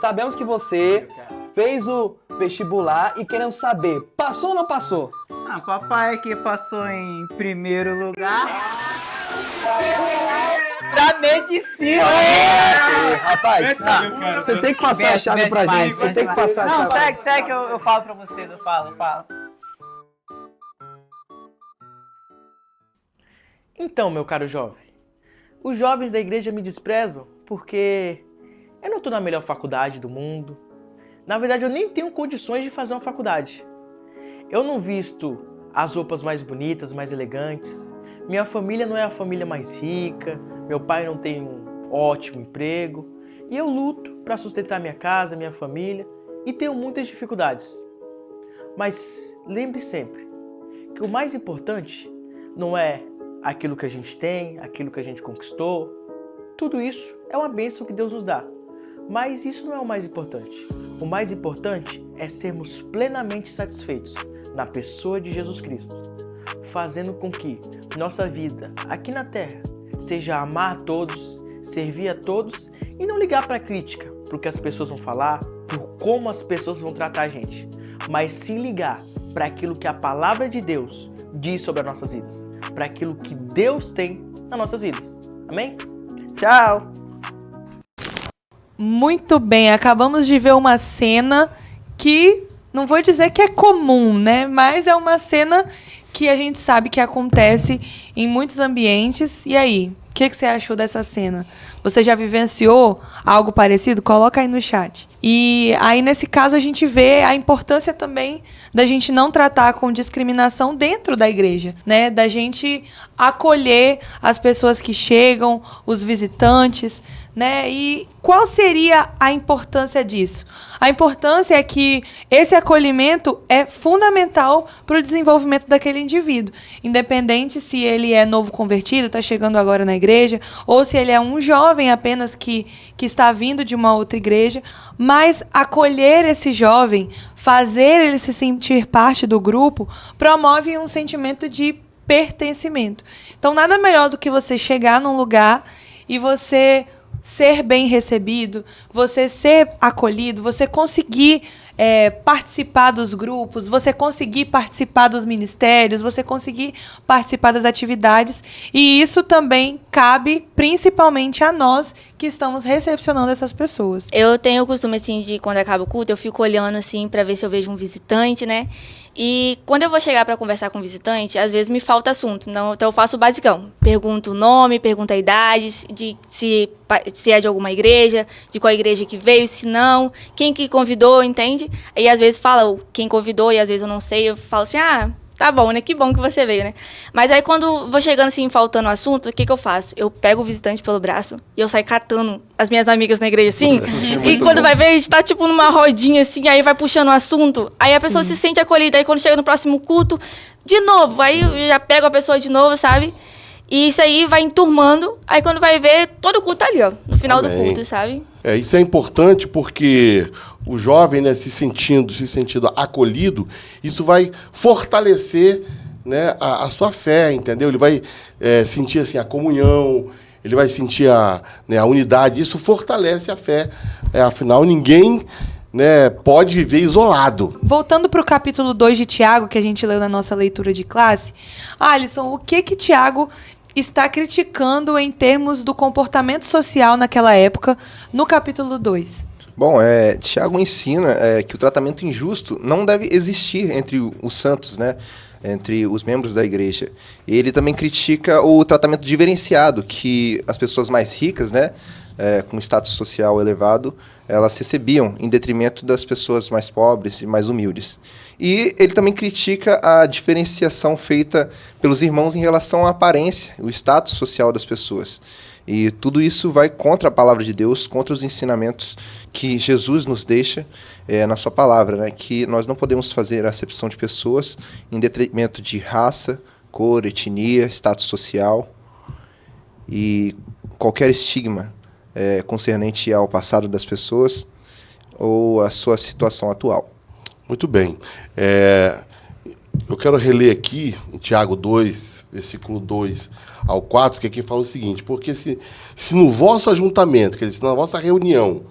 Sabemos que você fez o vestibular e queremos saber, passou ou não passou? Ah, papai que passou em primeiro lugar. Pra medicina! Rapaz, você tem que passar a chave pra gente. Você tem que passar a chave. Não, segue que eu falo pra vocês. Eu falo. Então, meu caro jovem, os jovens da igreja me desprezam porque eu não tô na melhor faculdade do mundo. Na verdade, eu nem tenho condições de fazer uma faculdade. Eu não visto as roupas mais bonitas, mais elegantes. Minha família não é a família mais rica. Meu pai não tem um ótimo emprego. E eu luto para sustentar minha casa, minha família e tenho muitas dificuldades. Mas lembre sempre que o mais importante não é aquilo que a gente tem, aquilo que a gente conquistou. Tudo isso é uma bênção que Deus nos dá. Mas isso não é o mais importante. O mais importante é sermos plenamente satisfeitos na pessoa de Jesus Cristo, fazendo com que nossa vida aqui na Terra seja amar a todos, servir a todos e não ligar para a crítica, para o que as pessoas vão falar, por como as pessoas vão tratar a gente, mas sim ligar para aquilo que a palavra de Deus diz sobre as nossas vidas, para aquilo que Deus tem nas nossas vidas. Amém? Tchau! Muito bem, acabamos de ver uma cena que, não vou dizer que é comum, né? Mas é uma cena que a gente sabe que acontece em muitos ambientes. E aí, o que você achou dessa cena? Você já vivenciou algo parecido? Coloca aí no chat. E aí, nesse caso, a gente vê a importância também da gente não tratar com discriminação dentro da igreja, né? Da gente acolher as pessoas que chegam, os visitantes, né? E qual seria a importância disso? A importância é que esse acolhimento é fundamental para o desenvolvimento daquele indivíduo, independente se ele é novo convertido, está chegando agora na igreja, ou se ele é um jovem apenas que está vindo de uma outra igreja, mas acolher esse jovem, fazer ele se sentir parte do grupo, promove um sentimento de pertencimento. Então, nada melhor do que você chegar num lugar e você ser bem recebido, você ser acolhido, você conseguir participar dos grupos, você conseguir participar dos ministérios, você conseguir participar das atividades. E isso também cabe principalmente a nós que estamos recepcionando essas pessoas. Eu tenho o costume, assim, de quando acaba o culto, eu fico olhando, assim, para ver se eu vejo um visitante, né? E quando eu vou chegar para conversar com o visitante, às vezes me falta assunto. Então eu faço o basicão. Pergunto o nome, pergunto a idade, de se é de alguma igreja, de qual igreja que veio, se não, quem que convidou, entende? Aí às vezes fala quem convidou e às vezes eu não sei, eu falo assim, tá bom, né? Que bom que você veio, né? Mas aí quando vou chegando assim, faltando o assunto, o que eu faço? Eu pego o visitante pelo braço e eu saio catando as minhas amigas na igreja, assim. E quando vai ver, a gente tá tipo numa rodinha, assim, aí vai puxando o assunto. Aí a pessoa se sente acolhida. Aí quando chega no próximo culto, de novo, aí eu já pego a pessoa de novo, sabe? E isso aí vai enturmando. Aí quando vai ver, todo o culto tá ali, ó. No final do culto, sabe? Isso é importante porque o jovem, né, se sentindo acolhido, isso vai fortalecer, né, a sua fé, entendeu? Ele vai sentir assim, a comunhão, ele vai sentir a unidade. Isso fortalece a fé. Afinal, ninguém, né, pode viver isolado. Voltando para o capítulo 2 de Tiago, que a gente leu na nossa leitura de classe, Alisson, o que Tiago está criticando em termos do comportamento social naquela época, no capítulo 2? Bom, Tiago ensina que o tratamento injusto não deve existir entre os santos, né? Entre os membros da igreja. Ele também critica o tratamento diferenciado que as pessoas mais ricas, né, com status social elevado, elas recebiam em detrimento das pessoas mais pobres e mais humildes. E ele também critica a diferenciação feita pelos irmãos em relação à aparência, o status social das pessoas. E tudo isso vai contra a palavra de Deus, contra os ensinamentos que Jesus nos deixa na sua palavra, né? Que nós não podemos fazer acepção de pessoas em detrimento de raça, cor, etnia, status social e qualquer estigma concernente ao passado das pessoas ou à sua situação atual. Muito bem. Eu quero reler aqui, em Tiago 2, versículo 2 ao 4, que aqui fala o seguinte: porque se no vosso ajuntamento, quer dizer, se na vossa reunião,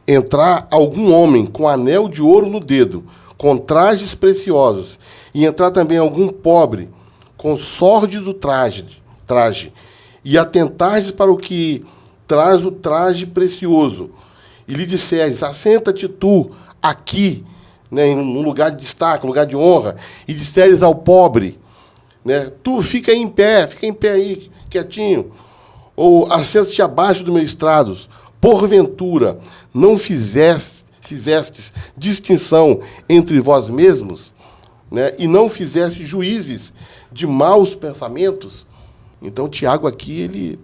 entrar algum homem com anel de ouro no dedo, com trajes preciosos, e entrar também algum pobre com sórdido traje, e atentardes para o que traz o traje precioso, e lhe disseres, assenta-te tu aqui, né, em um lugar de destaque, um lugar de honra, e disseres ao pobre, né, tu fica em pé aí, quietinho, ou assenta-te abaixo do meu estrados, porventura não fizestes distinção entre vós mesmos, né, e não fizestes juízes de maus pensamentos. Então, Tiago aqui, ele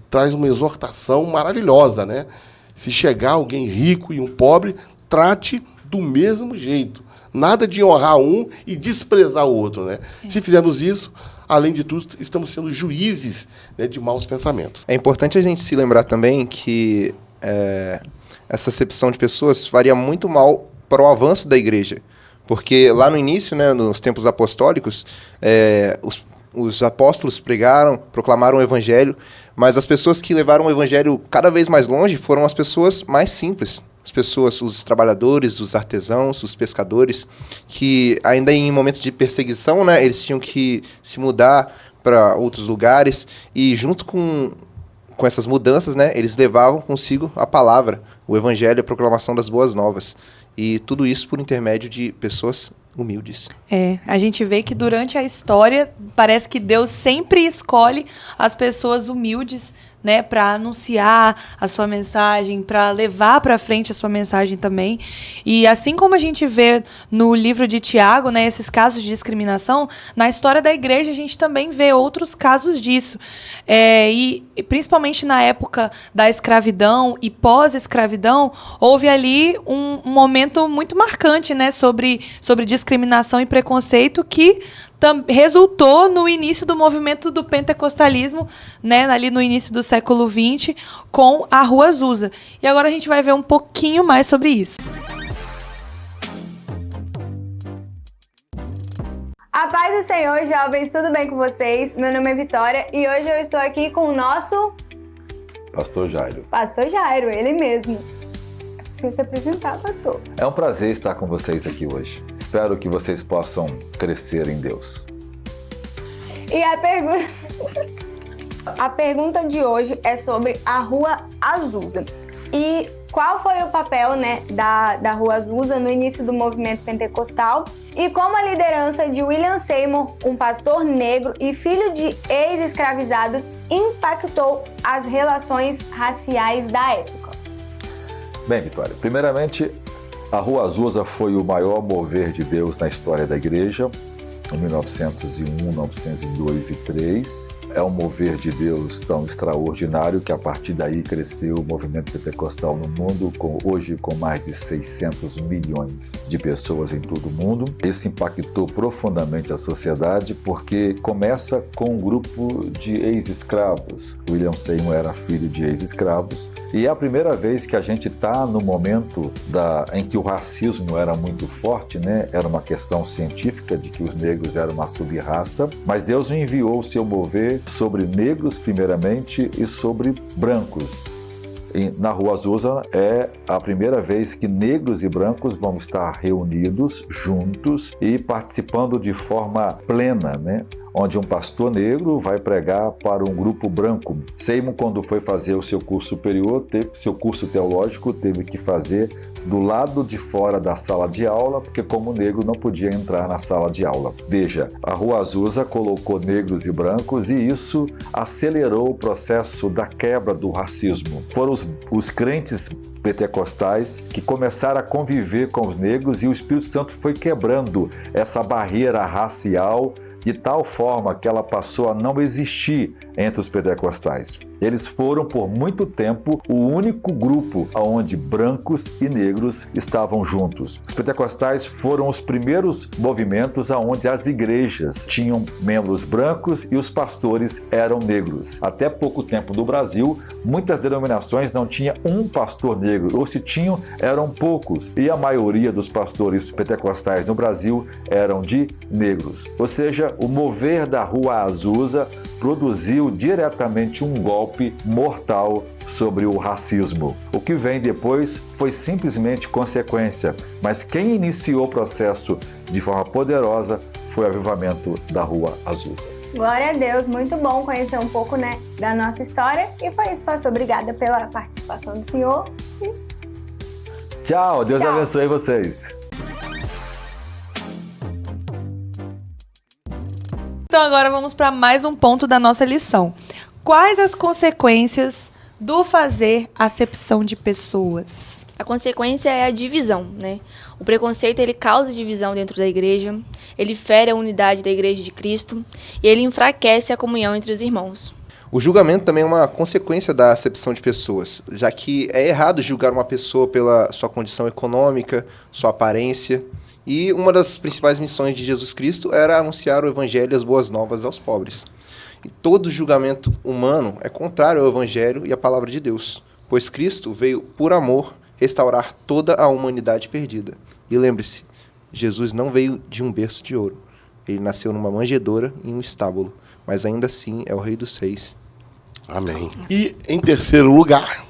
traz uma exortação maravilhosa, né? Se chegar alguém rico e um pobre, trate do mesmo jeito. Nada de honrar um e desprezar o outro, né? Se fizermos isso, além de tudo, estamos sendo juízes, né, de maus pensamentos. É importante a gente se lembrar também que essa acepção de pessoas faria muito mal para o avanço da igreja. Porque lá no início, né, nos tempos apostólicos, os apóstolos pregaram, proclamaram o evangelho, mas as pessoas que levaram o evangelho cada vez mais longe foram as pessoas mais simples. As pessoas, os trabalhadores, os artesãos, os pescadores, que ainda em momentos de perseguição, né, eles tinham que se mudar para outros lugares e junto com essas mudanças, né, eles levavam consigo a palavra, o evangelho, a proclamação das boas novas. E tudo isso por intermédio de pessoas humildes. A gente vê que durante a história parece que Deus sempre escolhe as pessoas humildes, né, para anunciar a sua mensagem, para levar para frente a sua mensagem também. E assim como a gente vê no livro de Tiago, né, esses casos de discriminação, na história da igreja a gente também vê outros casos disso. E principalmente na época da escravidão e pós-escravidão, houve ali um momento muito marcante, né, sobre discriminação e preconceito que resultou no início do movimento do pentecostalismo, né, ali no início do século XX, com a Rua Azusa. E agora a gente vai ver um pouquinho mais sobre isso. A paz do Senhor, jovens, tudo bem com vocês? Meu nome é Vitória e hoje eu estou aqui com o nosso... Pastor Jairo. Pastor Jairo, ele mesmo. Precisa se apresentar, pastor. É um prazer estar com vocês aqui hoje. Espero que vocês possam crescer em Deus. E a pergunta de hoje é sobre a Rua Azusa. E qual foi o papel, né, da Rua Azusa no início do movimento pentecostal e como a liderança de William Seymour, um pastor negro e filho de ex-escravizados, impactou as relações raciais da época. Bem, Vitória, primeiramente, a Rua Azusa foi o maior mover de Deus na história da igreja, em 1901, 1902 e 1903. É um mover de Deus tão extraordinário que a partir daí cresceu o movimento pentecostal no mundo, hoje com mais de 600 milhões de pessoas em todo o mundo. Isso impactou profundamente a sociedade porque começa com um grupo de ex-escravos. William Seymour era filho de ex-escravos e é a primeira vez que a gente está no momento em que o racismo era muito forte, né? Era uma questão científica de que os negros eram uma sub-raça, mas Deus enviou o seu mover sobre negros primeiramente e sobre brancos. Na Rua Azusa é a primeira vez que negros e brancos vão estar reunidos juntos e participando de forma plena, né? Onde um pastor negro vai pregar para um grupo branco. Seymour, quando foi fazer o seu curso superior, seu curso teológico, teve que fazer do lado de fora da sala de aula, porque como negro não podia entrar na sala de aula. Veja, a Rua Azusa colocou negros e brancos e isso acelerou o processo da quebra do racismo. Foram os crentes pentecostais que começaram a conviver com os negros e o Espírito Santo foi quebrando essa barreira racial de tal forma que ela passou a não existir entre os pentecostais. Eles foram, por muito tempo, o único grupo onde brancos e negros estavam juntos. Os pentecostais foram os primeiros movimentos onde as igrejas tinham membros brancos e os pastores eram negros. Até pouco tempo no Brasil, muitas denominações não tinham um pastor negro, ou se tinham, eram poucos. E a maioria dos pastores pentecostais no Brasil eram de negros. Ou seja, o mover da Rua Azusa produziu diretamente um golpe mortal sobre o racismo. O que vem depois foi simplesmente consequência, mas quem iniciou o processo de forma poderosa foi o avivamento da Rua Azusa. Glória a Deus, muito bom conhecer um pouco, né, da nossa história. E foi isso, pastor. Obrigada pela participação do senhor. Tchau, Deus abençoe vocês. Então agora vamos para mais um ponto da nossa lição. Quais as consequências do fazer acepção de pessoas? A consequência é a divisão, né? O preconceito, ele causa divisão dentro da igreja, ele fere a unidade da igreja de Cristo e ele enfraquece a comunhão entre os irmãos. O julgamento também é uma consequência da acepção de pessoas, já que é errado julgar uma pessoa pela sua condição econômica, sua aparência. E uma das principais missões de Jesus Cristo era anunciar o evangelho e as boas novas aos pobres. E todo julgamento humano é contrário ao evangelho e à palavra de Deus, pois Cristo veio, por amor, restaurar toda a humanidade perdida. E lembre-se, Jesus não veio de um berço de ouro. Ele nasceu numa manjedoura em um estábulo, mas ainda assim é o Rei dos Reis. Amém. E, em terceiro lugar,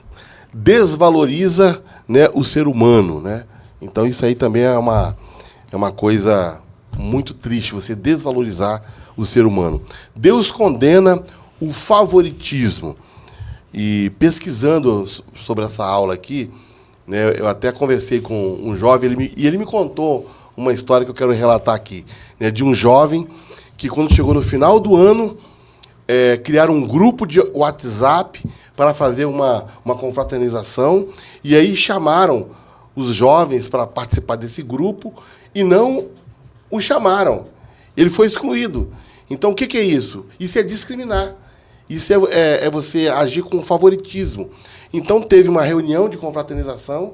desvaloriza, né, o ser humano, né? Então isso aí também é uma coisa muito triste, você desvalorizar o ser humano. Deus condena o favoritismo. E pesquisando sobre essa aula aqui, né, eu até conversei com um jovem, ele me contou uma história que eu quero relatar aqui, né, de um jovem que, quando chegou no final do ano, criaram um grupo de WhatsApp para fazer uma confraternização, e aí chamaram os jovens para participar desse grupo e não o chamaram. Ele foi excluído. Então, o que é isso? Isso é discriminar. Isso é você agir com favoritismo. Então, teve uma reunião de confraternização,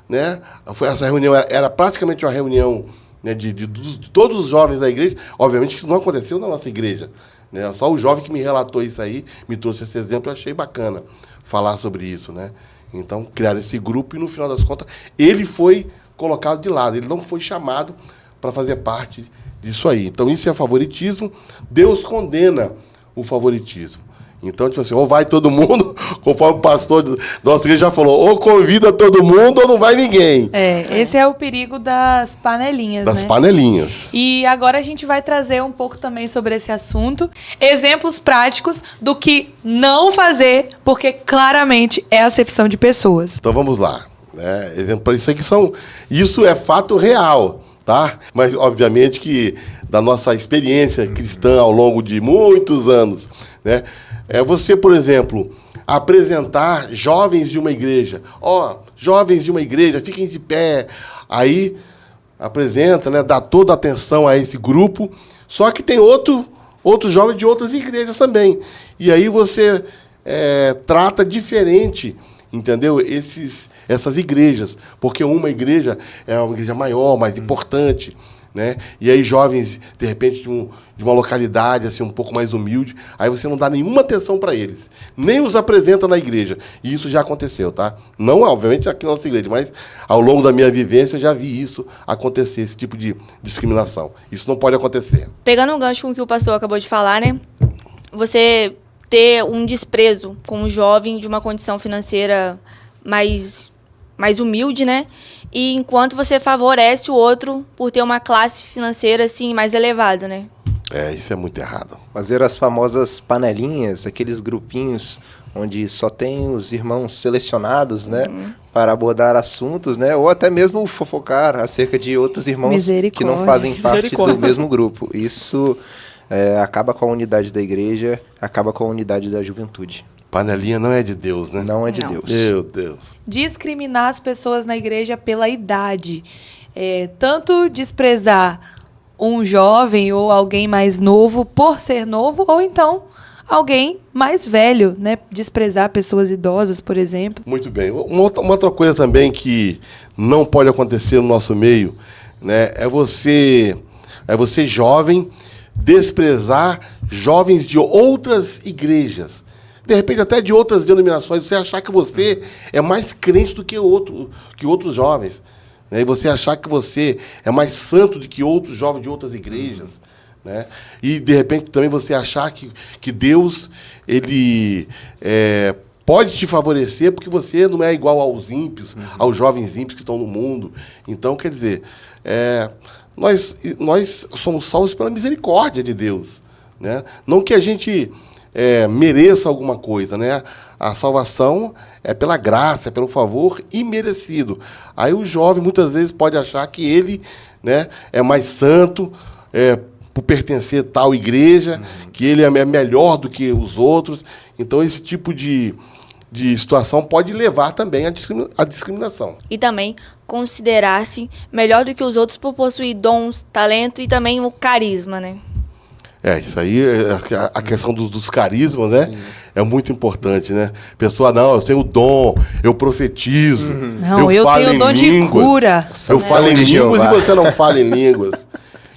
né? Essa reunião era praticamente uma reunião, né, de todos os jovens da igreja. Obviamente que isso não aconteceu na nossa igreja, né? Só o jovem que me relatou isso aí, me trouxe esse exemplo, eu achei bacana falar sobre isso, né? Então, criaram esse grupo e, no final das contas, ele foi colocado de lado. Ele não foi chamado para fazer parte disso aí. Então, isso é favoritismo. Deus condena o favoritismo. Então, tipo assim, ou vai todo mundo, conforme o pastor da nossa igreja já falou, ou convida todo mundo ou não vai ninguém. Esse é o perigo das panelinhas, né? Das panelinhas. E agora a gente vai trazer um pouco também sobre esse assunto. Exemplos práticos do que não fazer, porque claramente é acepção de pessoas. Então, vamos lá. Exemplo para isso aqui isso é fato real, tá? Mas, obviamente, que da nossa experiência cristã ao longo de muitos anos, né? Você, por exemplo, apresentar jovens de uma igreja. Jovens de uma igreja, fiquem de pé. Aí apresenta, né, dá toda a atenção a esse grupo. Só que tem outros jovens de outras igrejas também. E aí você trata diferente, entendeu? Essas igrejas. Porque uma igreja é uma igreja maior, mais importante, né? E aí jovens, de repente, de uma localidade assim, um pouco mais humilde, aí você não dá nenhuma atenção para eles, nem os apresenta na igreja. E isso já aconteceu, tá? Não, obviamente, aqui na nossa igreja, mas ao longo da minha vivência eu já vi isso acontecer, esse tipo de discriminação. Isso não pode acontecer. Pegando um gancho com o que o pastor acabou de falar, né? Você ter um desprezo com um jovem de uma condição financeira mais humilde, né? E enquanto você favorece o outro por ter uma classe financeira assim mais elevada, né? Isso é muito errado. Fazer as famosas panelinhas, aqueles grupinhos onde só tem os irmãos selecionados, né, para abordar assuntos, né, ou até mesmo fofocar acerca de outros irmãos que não fazem parte do mesmo grupo. Isso acaba com a unidade da igreja, acaba com a unidade da juventude. Panelinha não é de Deus, né? Não é de Deus. Meu Deus. Discriminar as pessoas na igreja pela idade. Tanto desprezar um jovem ou alguém mais novo por ser novo, ou então alguém mais velho, né? Desprezar pessoas idosas, por exemplo. Muito bem. Uma outra coisa também que não pode acontecer no nosso meio, né, é você jovem desprezar jovens de outras igrejas. De repente, até de outras denominações, você achar que você é mais crente do que outros jovens. Né? E você achar que você é mais santo do que outros jovens de outras igrejas. Né? E, de repente, também você achar que Deus ele pode te favorecer porque você não é igual aos ímpios, aos jovens ímpios que estão no mundo. Então, quer dizer, nós somos salvos pela misericórdia de Deus. Né? Não que a gente mereça alguma coisa, né? A salvação é pela graça, é pelo favor imerecido. Aí o jovem muitas vezes pode achar que ele, né, é mais santo por pertencer a tal igreja, que ele é melhor do que os outros. Então esse tipo de situação pode levar também à discriminação. E também considerar-se melhor do que os outros por possuir dons, talento e também o carisma, né? Isso aí, a questão dos carismas, né? Sim. É muito importante, né? Pessoa, não, eu tenho o dom, eu profetizo, não, eu falo tenho o dom de cura. Eu falo em línguas e você não fala em línguas.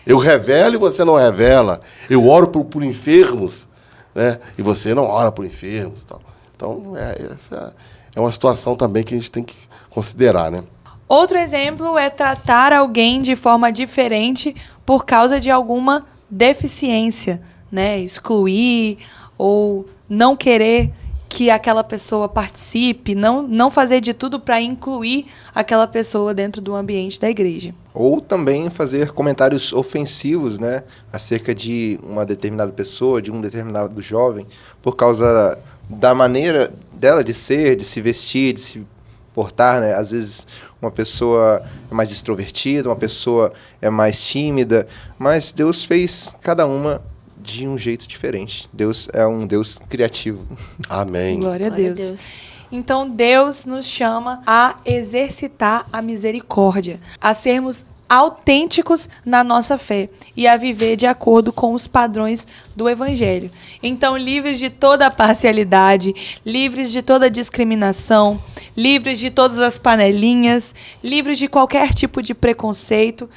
Eu revelo e você não revela. Eu oro por enfermos, né? E você não ora por enfermos. Tal. Então, essa é uma situação também que a gente tem que considerar, né? Outro exemplo é tratar alguém de forma diferente por causa de alguma deficiência, né? Excluir ou não querer que aquela pessoa participe, não fazer de tudo para incluir aquela pessoa dentro do ambiente da igreja. Ou também fazer comentários ofensivos, né, acerca de uma determinada pessoa, de um determinado jovem, por causa da maneira dela de ser, de se vestir, de se portar, né? Às vezes uma pessoa é mais extrovertida, uma pessoa é mais tímida, mas Deus fez cada uma de um jeito diferente. Deus é um Deus criativo. Amém. Glória a Deus. Então Deus nos chama a exercitar a misericórdia, a sermos autênticos na nossa fé e a viver de acordo com os padrões do Evangelho. Então, livres de toda parcialidade, livres de toda discriminação, livres de todas as panelinhas, livres de qualquer tipo de preconceito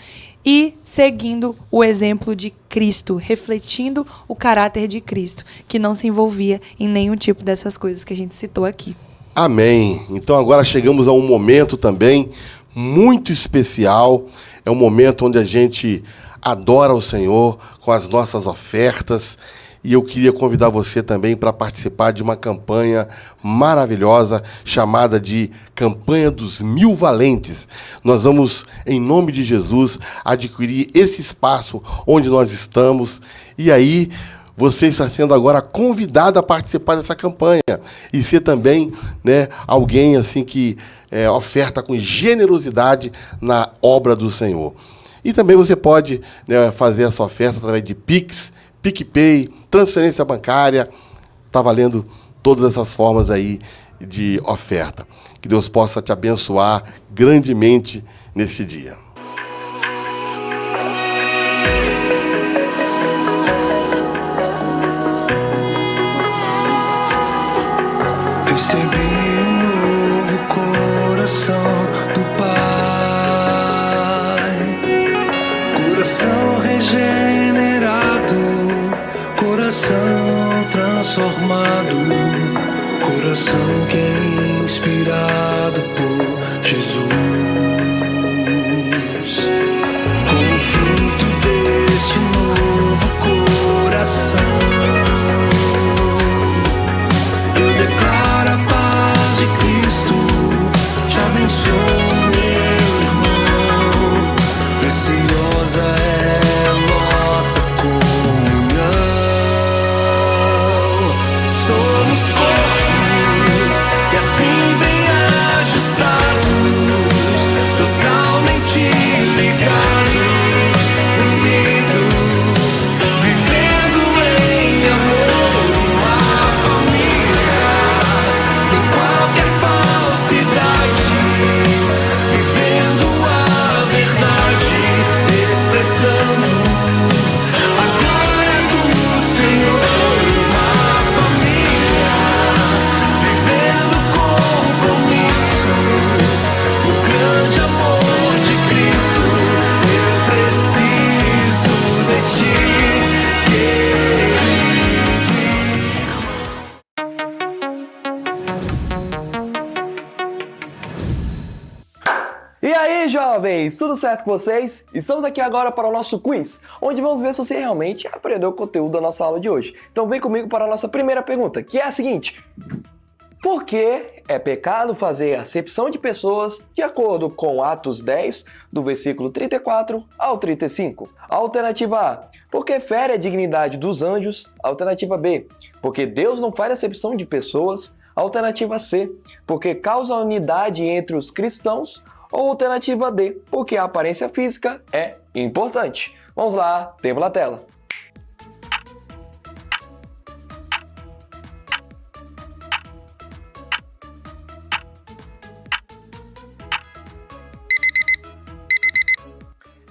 e seguindo o exemplo de Cristo, refletindo o caráter de Cristo, que não se envolvia em nenhum tipo dessas coisas que a gente citou aqui. Amém. Então agora chegamos a um momento também muito especial. É um momento onde a gente adora o Senhor com as nossas ofertas. E eu queria convidar você também para participar de uma campanha maravilhosa chamada de Campanha dos Mil Valentes. Nós vamos, em nome de Jesus, adquirir esse espaço onde nós estamos. E aí você está sendo agora convidado a participar dessa campanha e ser também, né, alguém assim que oferta com generosidade na obra do Senhor. E também você pode, né, fazer essa oferta através de Pix, PicPay, transferência bancária. Está valendo todas essas formas aí de oferta. Que Deus possa te abençoar grandemente nesse dia. Recebi um novo coração do Pai, coração regenerado, coração transformado, coração que é inspirado por Jesus. Como fruto deste novo coração, eu declaro a paz de Cristo, te abençoo, meu irmão. Preciosa é nossa comunhão. Somos corpo e assim bem ajustados, totalmente ligados, unidos, vivendo em amor, uma família, sem qualquer falsidade, vivendo a verdade, expressando a glória do Senhor. Uma família, vivendo compromisso, o grande amor de Cristo. Eu preciso de ti, querido irmão. E aí, jovens, tudo certo com vocês? Estamos aqui agora para o nosso quiz, onde vamos ver se você realmente aprendeu o conteúdo da nossa aula de hoje. Então vem comigo para a nossa primeira pergunta, que é a seguinte: por que é pecado fazer acepção de pessoas de acordo com Atos 10, do versículo 34 ao 35? Alternativa A, porque fere a dignidade dos anjos. Alternativa B, porque Deus não faz acepção de pessoas. Alternativa C, porque causa unidade entre os cristãos. Ou alternativa D, porque a aparência física é importante. Vamos lá, tempo na tela.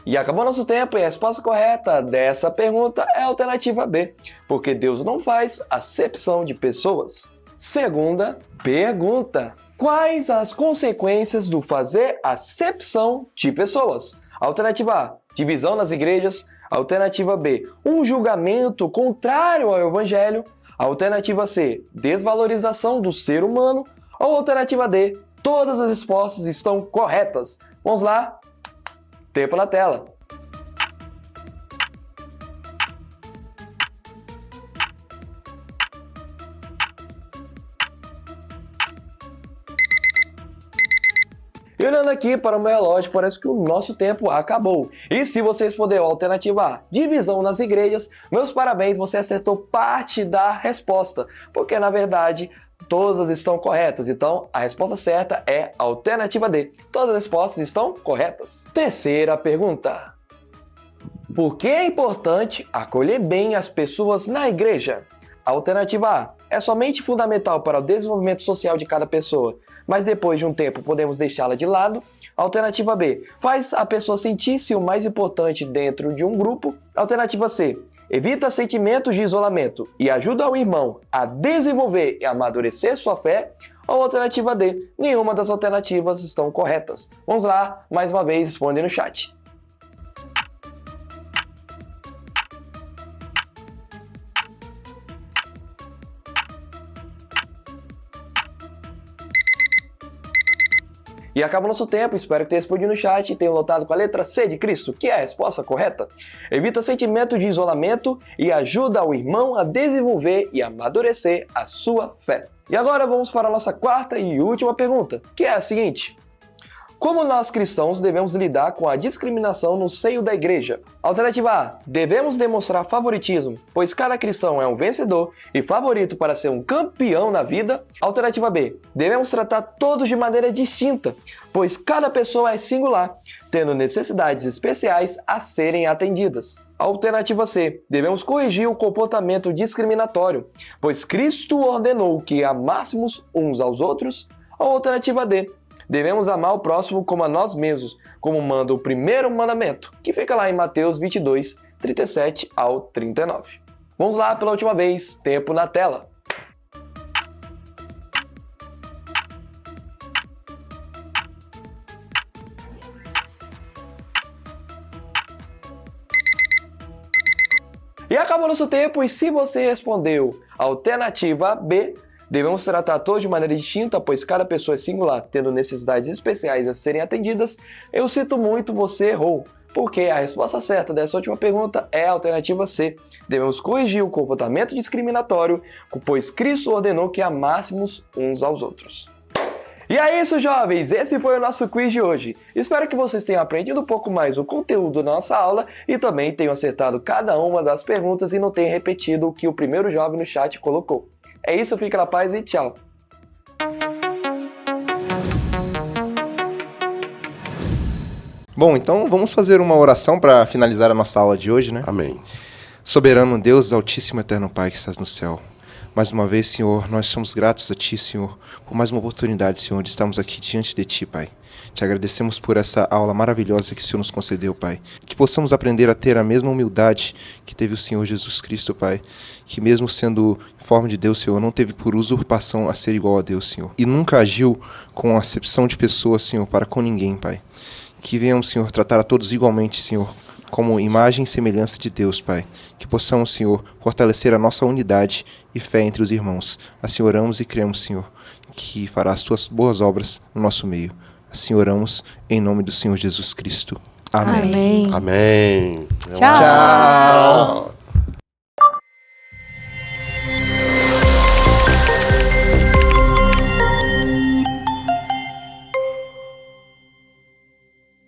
E acabou nosso tempo e a resposta correta dessa pergunta é a alternativa B, porque Deus não faz acepção de pessoas. Segunda pergunta: quais as consequências do fazer acepção de pessoas? Alternativa A, divisão nas igrejas. Alternativa B, um julgamento contrário ao Evangelho. Alternativa C, desvalorização do ser humano. Ou alternativa D, todas as respostas estão corretas. Vamos lá, tempo na tela. E olhando aqui para o meu relógio, parece que o nosso tempo acabou. E se você respondeu a alternativa A, divisão nas igrejas, meus parabéns, você acertou parte da resposta, porque na verdade todas estão corretas. Então a resposta certa é a alternativa D. Todas as respostas estão corretas. Terceira pergunta: Por que é importante acolher bem as pessoas na igreja? Alternativa A. É somente fundamental para o desenvolvimento social de cada pessoa, mas depois de um tempo podemos deixá-la de lado. Alternativa B. Faz a pessoa sentir-se o mais importante dentro de um grupo. Alternativa C. Evita sentimentos de isolamento e ajuda o irmão a desenvolver e amadurecer sua fé. Ou alternativa D. Nenhuma das alternativas estão corretas. Vamos lá, mais uma vez, responde no chat. E acaba o nosso tempo, espero que tenha respondido no chat e tenha lotado com a letra C de Cristo, que é a resposta correta. Evita sentimento de isolamento e ajuda o irmão a desenvolver e amadurecer a sua fé. E agora vamos para a nossa quarta e última pergunta, que é a seguinte: como nós cristãos devemos lidar com a discriminação no seio da igreja? Alternativa A. Devemos demonstrar favoritismo, pois cada cristão é um vencedor e favorito para ser um campeão na vida. Alternativa B. Devemos tratar todos de maneira distinta, pois cada pessoa é singular, tendo necessidades especiais a serem atendidas. Alternativa C. Devemos corrigir o comportamento discriminatório, pois Cristo ordenou que amássemos uns aos outros. Ou alternativa D. Devemos amar o próximo como a nós mesmos, como manda o primeiro mandamento, que fica lá em Mateus 22, 37 ao 39. Vamos lá pela última vez, tempo na tela. E acabou nosso tempo, e se você respondeu a alternativa B, devemos tratar todos de maneira distinta, pois cada pessoa é singular, tendo necessidades especiais a serem atendidas, eu sinto muito, você errou, porque a resposta certa dessa última pergunta é a alternativa C. Devemos corrigir o comportamento discriminatório, pois Cristo ordenou que amássemos uns aos outros. E é isso, jovens! Esse foi o nosso quiz de hoje. Espero que vocês tenham aprendido um pouco mais o conteúdo da nossa aula e também tenham acertado cada uma das perguntas e não tenham repetido o que o primeiro jovem no chat colocou. É isso, fica na paz e tchau! Bom, então vamos fazer uma oração para finalizar a nossa aula de hoje, né? Amém. Soberano Deus, Altíssimo Eterno Pai que estás no céu. Mais uma vez, Senhor, nós somos gratos a Ti, Senhor, por mais uma oportunidade, Senhor, de estarmos aqui diante de Ti, Pai. Te agradecemos por essa aula maravilhosa que o Senhor nos concedeu, Pai. Que possamos aprender a ter a mesma humildade que teve o Senhor Jesus Cristo, Pai. Que mesmo sendo em forma de Deus, Senhor, não teve por usurpação a ser igual a Deus, Senhor. E nunca agiu com acepção de pessoas, Senhor, para com ninguém, Pai. Que venhamos, Senhor, tratar a todos igualmente, Senhor, como imagem e semelhança de Deus, Pai. Que possamos, Senhor, fortalecer a nossa unidade e fé entre os irmãos. Assim oramos e cremos, Senhor, que fará as Tuas boas obras no nosso meio. Assim oramos em nome do Senhor Jesus Cristo. Amém. Amém. Tchau. Tchau.